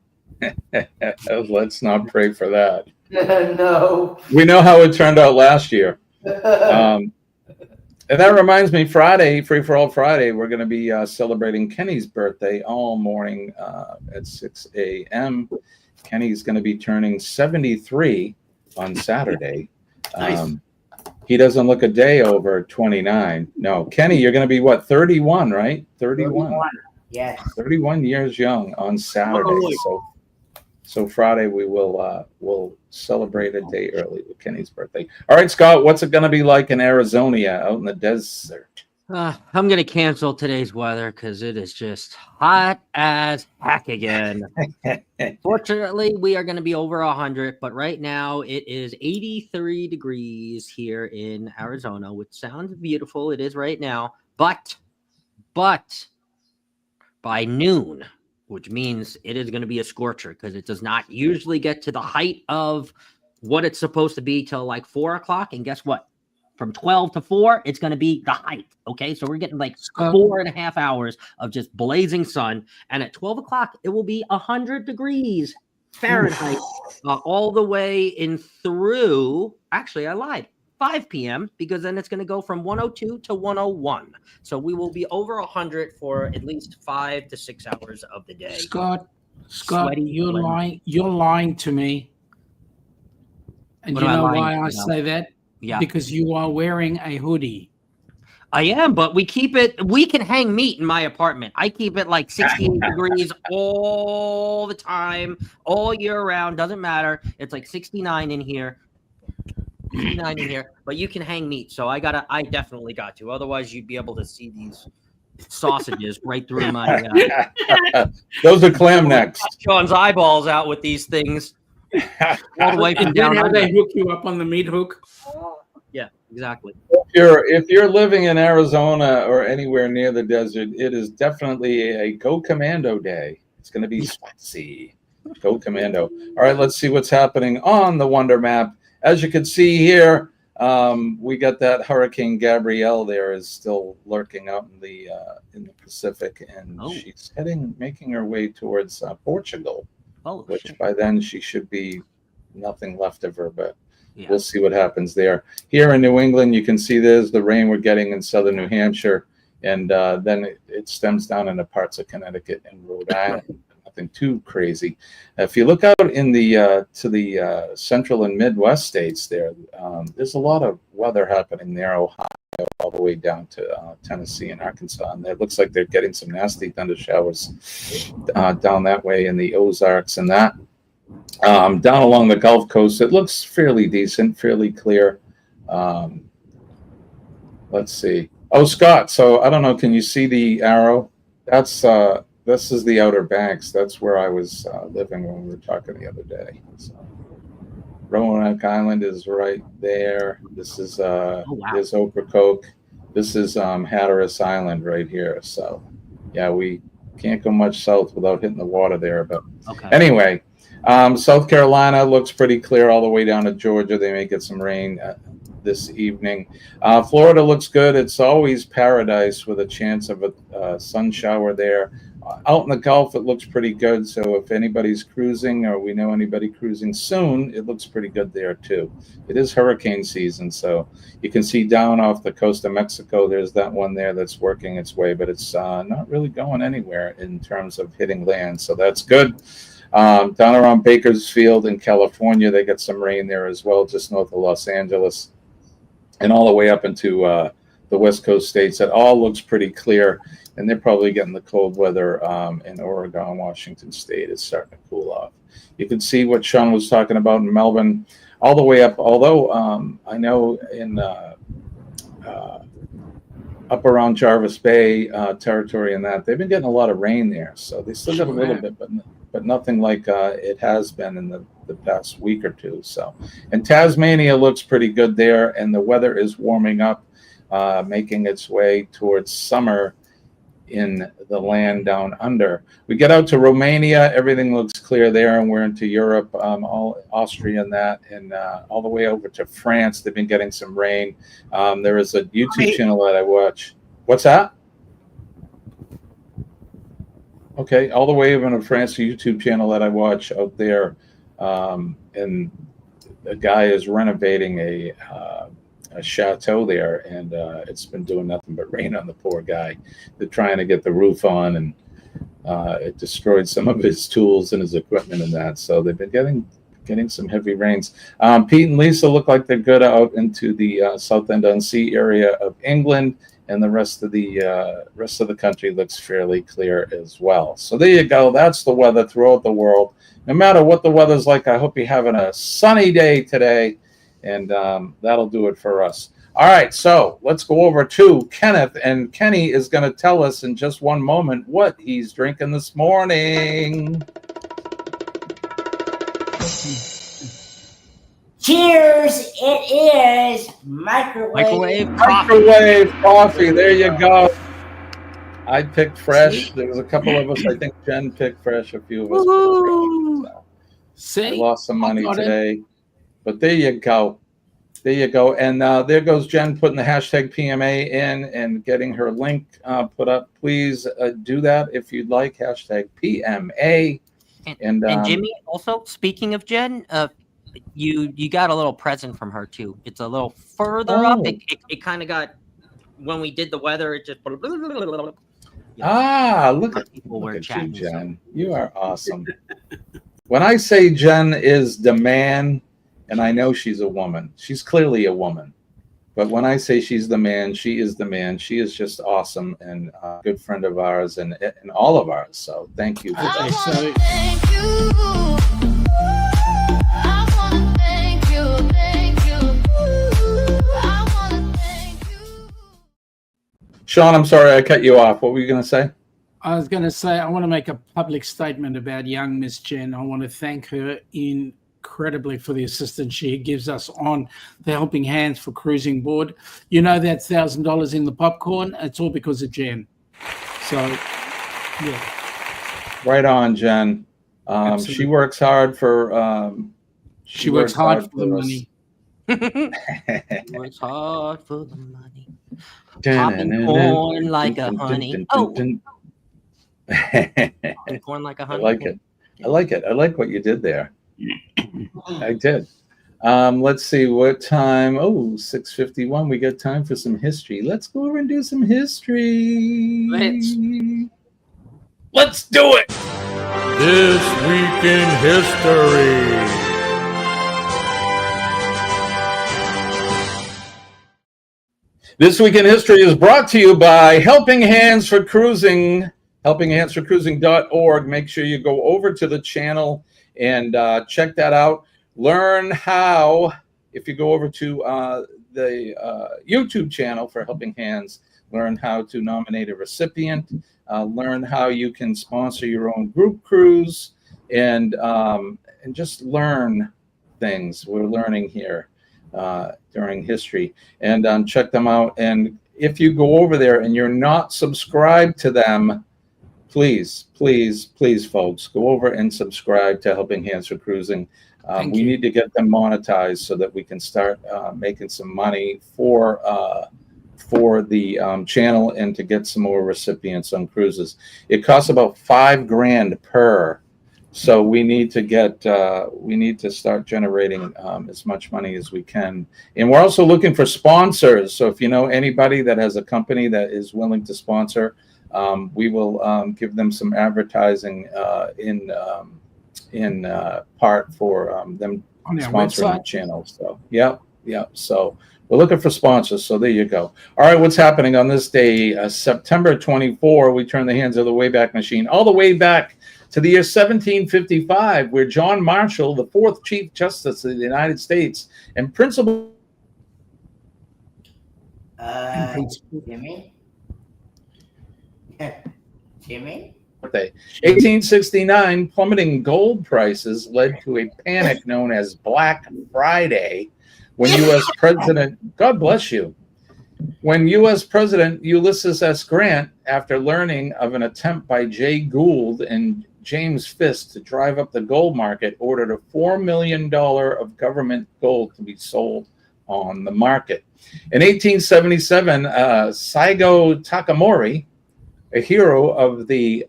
Let's not pray for that. No. We know how it turned out last year. And that reminds me, Friday, Free for All Friday, we're going to be celebrating Kenny's birthday all morning at 6 a.m. Kenny's going to be turning 73 on Saturday. Nice. He doesn't look a day over 29. No, Kenny, you're going to be what, 31, right? 31. Yes. 31 years young on Saturday. So Friday we will celebrate a day early with Kenny's birthday. All right, Scott, what's it going to be like in Arizona out in the desert? I'm going to cancel today's weather because it is just hot as heck again. Fortunately, we are going to be over 100, but right now it is 83 degrees here in Arizona, which sounds beautiful. It is right now, but by noon, which means it is going to be a scorcher because it does not usually get to the height of what it's supposed to be till like 4 o'clock. And guess what? From 12 to 4, it's going to be the height. Okay. So we're getting like 4.5 hours of just blazing sun. And at 12 o'clock, it will be 100 degrees Fahrenheit all the way in through. Actually, I lied. 5 p.m. because then it's going to go from 102 to 101. So we will be over 100 for at least 5 to 6 hours of the day. Scott, Sweaty, you're lying. You're lying to me. And What you am I know lying why I about? say that? Yeah. Because you are wearing a hoodie. I am, but we keep it. We can hang meat in my apartment. I keep it like 68 degrees all the time, all year round. Doesn't matter. It's like 69 in here. 69 in here, but you can hang meat. So I definitely got to. Otherwise, you'd be able to see these sausages right through my. Those are clam necks. Sean's eyeballs out with these things. All the way from down How under. they hook you up on the meat hook? Yeah, exactly. if you're living in Arizona or anywhere near the desert, it is definitely a Go Commando day. It's going to be spicy. Go Commando. All right, let's see what's happening on the Wonder Map. As you can see here, we got that Hurricane Gabrielle there is still lurking out in the Pacific, and she's making her way towards Portugal, which by then she should be nothing left of her, but we'll see what happens there. Here in New England, you can see there's the rain we're getting in southern New Hampshire, and then it stems down into parts of Connecticut and Rhode Island. Nothing too crazy. If you look out in the to the central and Midwest states there's a lot of weather happening there, Ohio all the way down to Tennessee and Arkansas, and it looks like they're getting some nasty thunder showers down that way in the Ozarks and that. Down along the Gulf Coast, it looks fairly decent, fairly clear. Let's see. Oh, Scott, so I don't know, can you see the arrow? This is the Outer Banks. That's where I was living when we were talking the other day. So, Roanoke Island is right there. This is there's Ocracoke. This is Hatteras Island right here. So, yeah, we can't go much south without hitting the water there. But anyway, South Carolina looks pretty clear all the way down to Georgia. They may get some rain this evening. Florida looks good. It's always paradise with a chance of a sun shower there. Out in the Gulf, it looks pretty good. So if anybody's cruising or we know anybody cruising soon, it looks pretty good there too. It is hurricane season, so you can see down off the coast of Mexico, there's that one there that's working its way, but it's not really going anywhere in terms of hitting land. So that's good. Down around Bakersfield in California, they get some rain there as well, just north of Los Angeles, and all the way up into the West Coast states. It all looks pretty clear, and they're probably getting the cold weather in Oregon, Washington State is starting to cool off. You can see what Shaun was talking about in Melbourne, all the way up, although I know in up around Jarvis Bay territory and that, they've been getting a lot of rain there. So they still got a little bit, but nothing like it has been in the past week or two. So, and Tasmania looks pretty good there, and the weather is warming up, making its way towards summer in the land down under. We get out to Romania, everything looks clear there, and we're into Europe, all Austria and that, and all the way over to France. They've been getting some rain. There is a YouTube channel that I watch. What's that? Okay, all the way over to France, a YouTube channel that I watch out there, and a guy is renovating a chateau there, and it's been doing nothing but rain on the poor guy. They're trying to get the roof on, and it destroyed some of his tools and his equipment and that. So they've been getting some heavy rains. Pete and Lisa look like they're good out into the Southend-on-Sea area of England, and the rest of the country looks fairly clear as well. So there you go. That's the weather throughout the world. No matter what the weather's like, I hope you're having a sunny day today. And that'll do it for us. All right, so let's go over to Kenneth, and Kenny is going to tell us in just one moment what he's drinking this morning. Cheers! It is microwave coffee. There you go. I picked fresh. There was a couple of us. I think Jen picked fresh. A few of us. So I lost some money today. But there you go. There you go. And there goes Jen putting the hashtag PMA in and getting her link put up. Please do that if you'd like. Hashtag PMA. And Jimmy, also, speaking of Jen, you got a little present from her, too. It's a little further up. It kind of got, when we did the weather, it just... look at you, Jen. You are awesome. When I say Jen is the man... And I know she's a woman. She's clearly a woman. But when I say she's the man, she is the man. She is just awesome and a good friend of ours and all of ours. So thank you for Shaun, I'm sorry I cut you off. What were you going to say? I was going to say I want to make a public statement about young Miss Jen. I want to thank her in incredibly for the assistance she gives us on the Helping Hands for Cruising Board. You know that $1,000 in the popcorn? It's all because of Jen. So, yeah. Right on, Jen. She works hard for. She works hard for the money. Works hard for the money. Popping corn like a honey. Popping corn like a honey. I like it. I like it. I like what you did there. I did. Let's see what time. Oh, 6:51. We got time for some history. Let's go over and do some history. Let's do it. This Week in History. This Week in History is brought to you by Helping Hands for Cruising, helpinghandsforcruising.org. Make sure you go over to the channel and check that out. Learn how, if you go over to the YouTube channel for Helping Hands, learn how to nominate a recipient, learn how you can sponsor your own group cruise, and just learn things. We're learning here during history, and check them out. And if you go over there and you're not subscribed to them, please, folks, go over and subscribe to Helping Hands for Cruising. We need to get them monetized so that we can start making some money for the channel and to get some more recipients on cruises. It costs about $5,000 per. So we need to start generating as much money as we can. And we're also looking for sponsors. So if you know anybody that has a company that is willing to sponsor, we will give them some advertising in part for them sponsoring the channel. So yeah. So we're looking for sponsors. So there you go. All right, what's happening on this day, September 24? We turn the hands of the Wayback Machine all the way back to the year 1755, where John Marshall, the 4th Chief Justice of the United States and principal. Jimmy? Jimmy? 1869, plummeting gold prices led to a panic known as Black Friday when U.S. President, God bless you, when U.S. President Ulysses S. Grant, after learning of an attempt by Jay Gould and James Fisk to drive up the gold market, ordered a $4 million of government gold to be sold on the market. In 1877, Saigo Takamori, a hero of the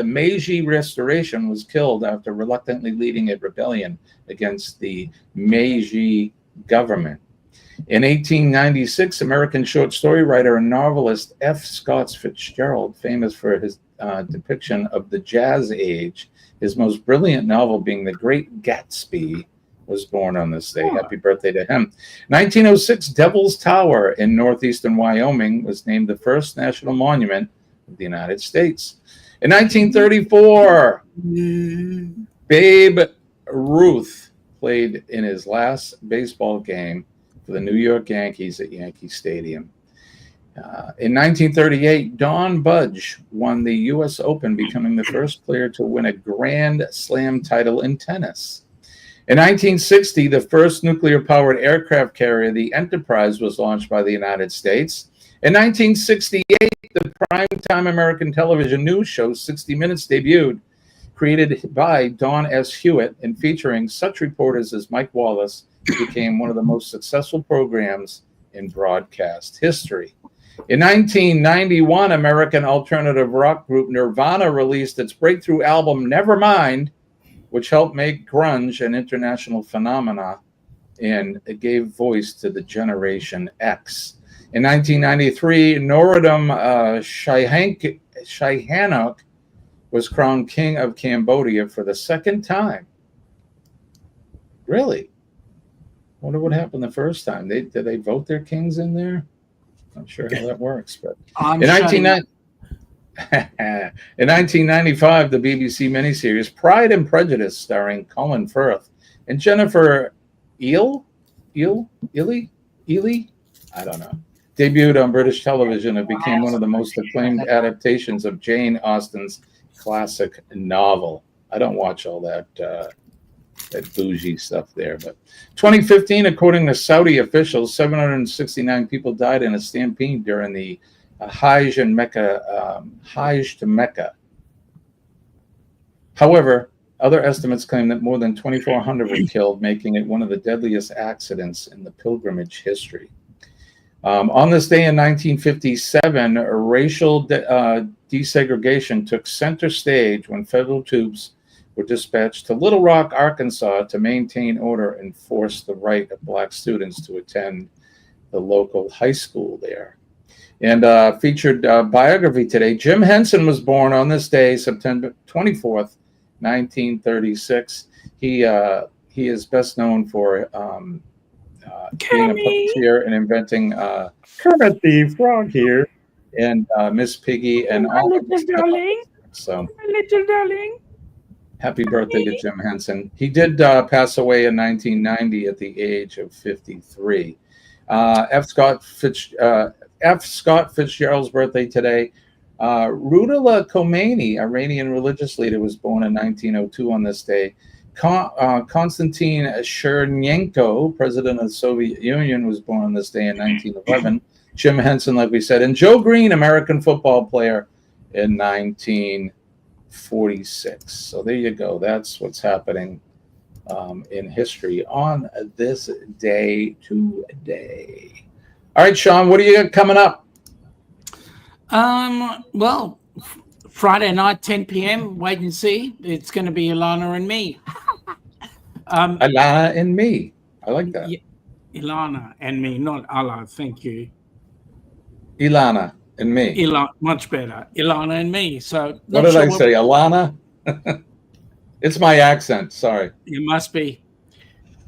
Meiji Restoration, was killed after reluctantly leading a rebellion against the Meiji government. In 1896, American short story writer and novelist F. Scott Fitzgerald, famous for his depiction of the Jazz Age, his most brilliant novel being The Great Gatsby, was born on this day. Happy birthday to him. 1906, Devil's Tower in northeastern Wyoming was named the first national monument of the United States. In 1934, Babe Ruth played in his last baseball game for the New York Yankees at Yankee Stadium. In 1938, Don Budge won the U.S. Open, becoming the first player to win a Grand Slam title in tennis. In 1960, the first nuclear-powered aircraft carrier, the Enterprise, was launched by the United States. In 1968, the primetime American television news show 60 Minutes debuted, created by Don S. Hewitt and featuring such reporters as Mike Wallace. It became one of the most successful programs in broadcast history. In 1991, American alternative rock group Nirvana released its breakthrough album Nevermind, which helped make grunge an international phenomena, and it gave voice to the Generation X. In 1993, Norodom Sihanouk was crowned King of Cambodia for the second time. Really? Wonder what happened the first time. Did they vote their kings in there? Not sure how that works, but in 1995, the BBC miniseries Pride and Prejudice, starring Colin Firth and Jennifer Ely, I don't know, debuted on British television and became one of the most acclaimed adaptations of Jane Austen's classic novel. I don't watch all that that bougie stuff there. But 2015, according to Saudi officials, 769 people died in a stampede during the Hajj to Mecca. However, other estimates claim that more than 2,400 were killed, making it one of the deadliest accidents in the pilgrimage history. On this day in 1957, racial desegregation took center stage when federal troops were dispatched to Little Rock, Arkansas, to maintain order and force the right of black students to attend the local high school there. And featured biography today. Jim Henson was born on this day, September 24th, 1936. He is best known for being a puppeteer and inventing Kermit the Frog here and Miss Piggy and all of this stuff. So, little darling. Happy birthday to Jim Henson. He did pass away in 1990 at the age of 53. F. Scott Fitzgerald's birthday today. Ruhollah Khomeini, Iranian religious leader, was born in 1902 on this day. Konstantin Chernenko, president of the Soviet Union, was born on this day in 1911. Jim Henson, like we said, and Joe Green, American football player, in 1946. So there you go. That's what's happening in history on this day today. All right, Shaun, what do you got coming up? Well, Friday night, 10 p.m. Wait and see. It's going to be Ilana and me. Ilana and me. I like that. Yeah, Ilana and me, not Allah. Thank you. Ilana and me. Ilana, much better. Ilana and me. So what did I say? Ilana? It's my accent. Sorry. It must be.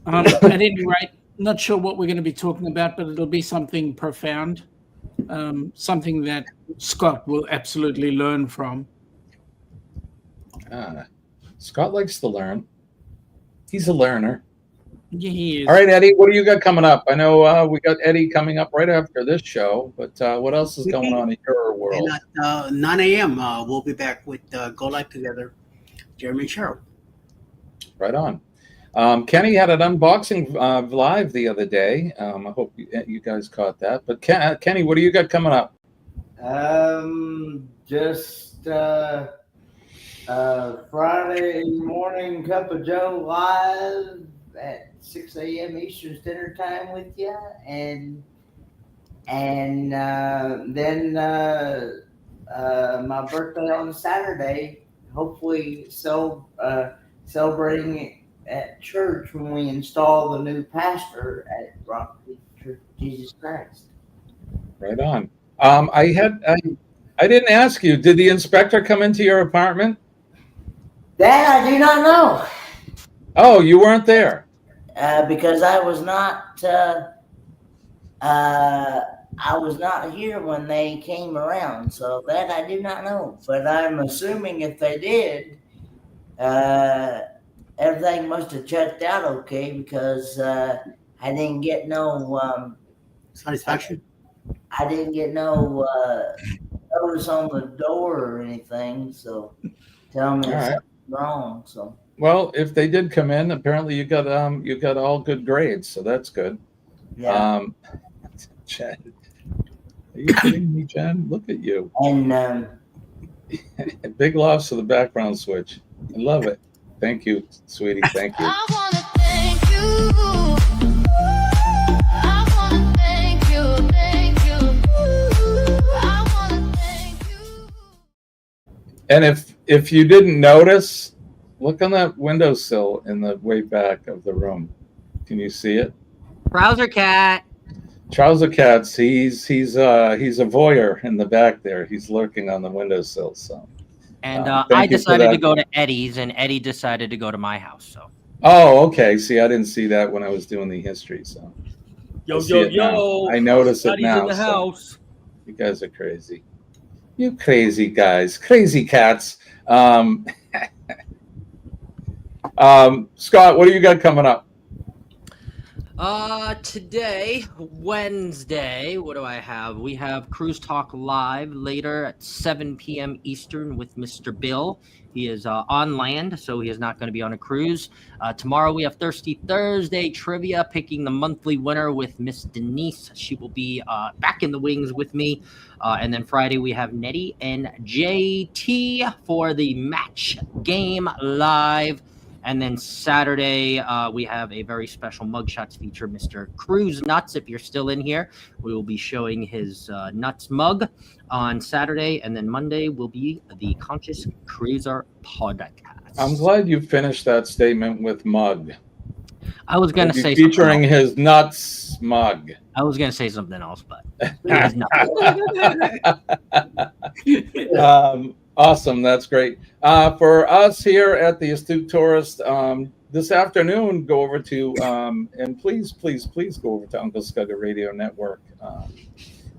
At any rate, not sure what we're going to be talking about, but it'll be something profound. Something that Scott will absolutely learn from. Scott likes to learn. He's a learner. Yeah, he is. All right, Eddie, what do you got coming up? I know we got Eddie coming up right after this show, but what else is going on in your world? And at 9 a.m., we'll be back with Go Live Together, Jimmy and Shaun. Right on. Kenny had an unboxing live the other day. I hope you guys caught that. But Kenny, what do you got coming up? Just Friday morning Cup of Joe live at 6 a.m. Eastern Standard Time with you, and then my birthday on Saturday. Hopefully, celebrating it at church when we install the new pastor at Rock Church of Jesus Christ. Right on. I didn't ask you. Did the inspector come into your apartment? That I do not know. Oh, you weren't there. Because I was not here when they came around, so that I do not know. But I'm assuming if they did, everything must have checked out okay, because I didn't get no satisfaction. I didn't get no notice on the door or anything, so tell me something wrong. So. Well, if they did come in, apparently you got all good grades, so that's good. Yeah. Jen, are you kidding me, Jen? Look at you. And big loves for the background switch. I love it. Thank you, sweetie. Thank you. I wanna thank you. I wanna thank you. I wanna thank you. And if you didn't notice, look on that windowsill in the way back of the room. Can you see it? Trouser cat. Trouser Cat's he's a voyeur in the back there. He's lurking on the windowsill. So. And I decided to go to Eddie's, and Eddie decided to go to my house. So. Oh, okay. See, I didn't see that when I was doing the history. So. Yo! I notice it now. In the house. You guys are crazy. You crazy guys, crazy cats. Scott, what do you got coming up? Today, Wednesday, what do I have? We have Cruise Talk Live later at 7 p.m. Eastern with Mr. Bill. He is on land, so he is not going to be on a cruise. Tomorrow we have Thirsty Thursday trivia, picking the monthly winner with Miss Denise. She will be back in the wings with me. And then Friday we have Nettie and JT for the match game live. And then Saturday, we have a very special mugshots feature, Mr. Cruise Nuts. If you're still in here, we will be showing his Nuts mug on Saturday. And then Monday will be the Conscious Cruiser podcast. I'm glad you finished that statement with mug. I was going to say featuring his Nuts mug. I was going to say something else, but it was not. Awesome. That's great. For us here at the Astute Tourist, this afternoon, go over to, and please go over to Uncle Scugga Radio Network.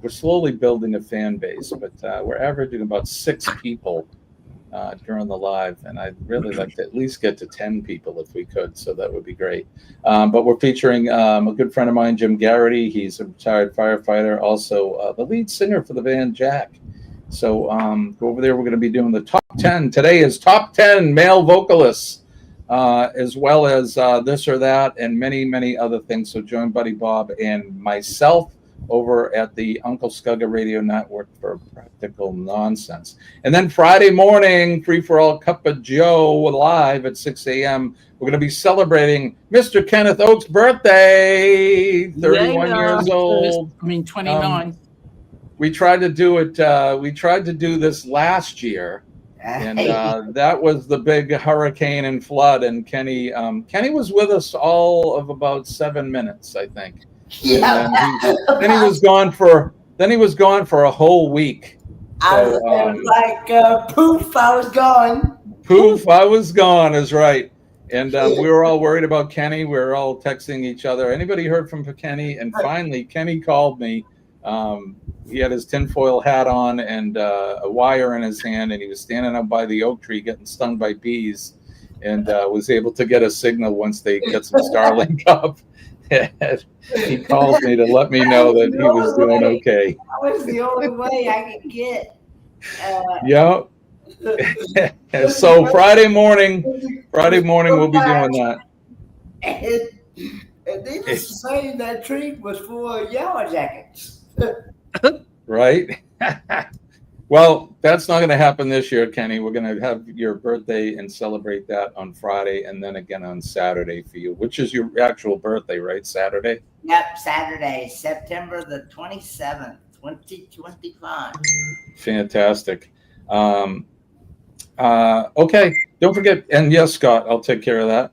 We're slowly building a fan base, but we're averaging about 6 people during the live, and I'd really like to at least get to 10 people if we could, so that would be great. But we're featuring a good friend of mine, Jim Garrity. He's a retired firefighter, also the lead singer for the band Jack. So go over there. We're going to be doing the top 10. Today is top 10 male vocalists, as well as this or that and many, many other things. So join Buddy Bob and myself over at the Uncle Scugga Radio Network for Practical Nonsense. And then Friday morning, Free for All Cup of Joe live at 6 a.m. We're going to be celebrating Mr. Kenneth Oak's birthday, 31 years old. 29. We tried to do it. We tried to do this last year, and that was the big hurricane and flood. And Kenny was with us all of about 7 minutes, I think. Yeah. Then he was gone for a whole week. So, it was like poof, I was gone. Poof, I was gone is right. And we were all worried about Kenny. We were all texting each other. Anybody heard from Kenny? And finally, Kenny called me. He had his tinfoil hat on and a wire in his hand, and he was standing up by the oak tree getting stung by bees, and was able to get a signal once they get some Starlink up. He called me to let me know that he was doing okay. That was the only way I could get. Yeah. So Friday morning we'll be doing that. And needless to say, that tree was full of yellow jackets. Right? Well, that's not going to happen this year, Kenny. We're going to have your birthday and celebrate that on Friday, and then again on Saturday for you, which is your actual birthday, right? Saturday? Yep, Saturday, September the 27th, 2025. Fantastic. Okay, don't forget, and yes, Scott, I'll take care of that.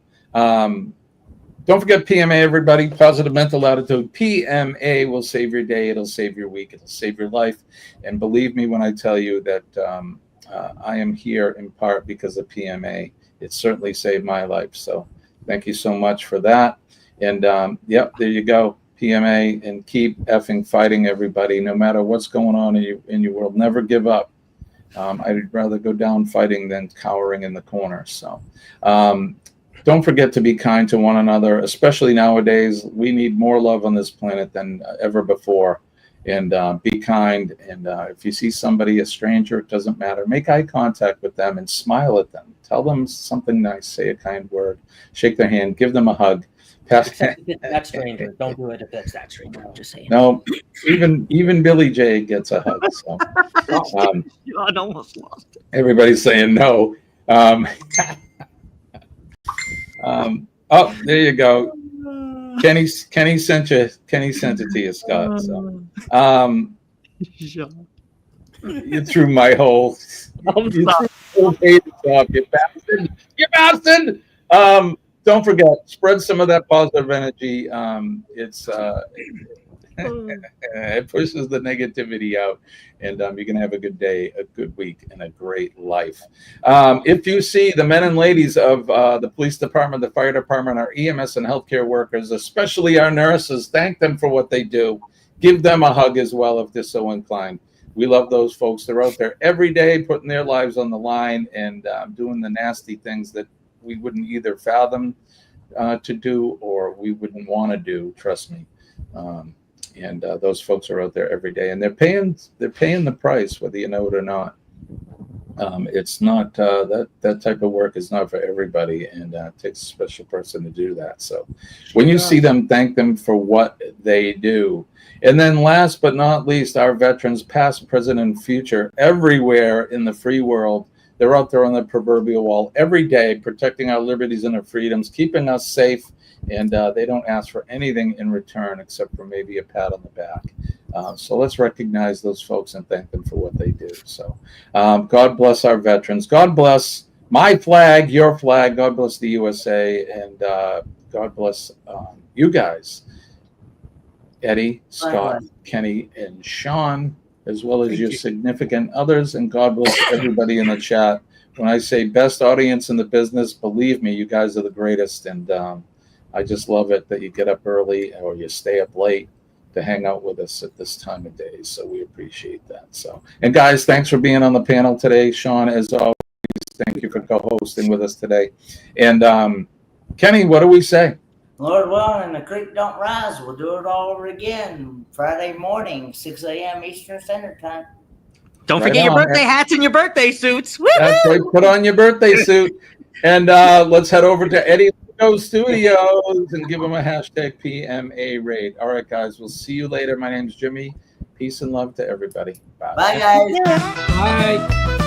Don't forget PMA, everybody. Positive Mental Attitude. PMA will save your day. It'll save your week. It'll save your life. And believe me when I tell you that I am here in part because of PMA. It certainly saved my life. So thank you so much for that. And yep, there you go. PMA, and keep effing fighting, everybody. No matter what's going on in your world, never give up. I'd rather go down fighting than cowering in the corner. So don't forget to be kind to one another, especially nowadays. We need more love on this planet than ever before. And be kind. And if you see somebody, a stranger, it doesn't matter. Make eye contact with them and smile at them. Tell them something nice. Say a kind word. Shake their hand. Give them a hug. That stranger. Don't do it if it's that stranger. I'm just saying. No, even Billy J gets a hug. So I almost lost it. Everybody's saying no. Oh, there you go. Kenny sent it to you, Scott. So, you threw my whole page off, you bastard. You bastard. Don't forget, spread some of that positive energy. It pushes the negativity out, and you're going to have a good day, a good week, and a great life. If you see the men and ladies of the police department, the fire department, our EMS and healthcare workers, especially our nurses, thank them for what they do. Give them a hug as well if they're so inclined. We love those folks. They're out there every day putting their lives on the line and doing the nasty things that we wouldn't either fathom to do or we wouldn't want to do. Trust me. And those folks are out there every day, and they're paying the price, whether you know it or not. It's not that type of work is not for everybody, and it takes a special person to do that. So when you see them, thank them for what they do. And then last but not least, our veterans, past, present, and future, everywhere in the free world, they're out there on the proverbial wall every day, protecting our liberties and our freedoms, keeping us safe, and they don't ask for anything in return except for maybe a pat on the back. So let's recognize those folks and thank them for what they do. So God bless our veterans. God bless my flag, your flag. God bless the USA, and God bless you guys, Eddie, Scott, Kenny, and Shaun, as well as your significant others. And God bless everybody in the chat. When I say best audience in the business, believe me, you guys are the greatest. And I just love it that you get up early or you stay up late to hang out with us at this time of day. So we appreciate that. So, and guys, thanks for being on the panel today. Shaun, as always, thank you for co-hosting with us today. And Kenny, what do we say? Lord willing, and the creek don't rise, we'll do it all over again Friday morning, 6 a.m. Eastern Standard Time. Don't forget your birthday hats and your birthday suits. Woo-hoo! That's right. Put on your birthday suit. And let's head over to Eddie Studios and give them a hashtag PMA raid. All right, guys. We'll see you later. My name's Jimmy. Peace and love to everybody. Bye. Bye, guys. Bye.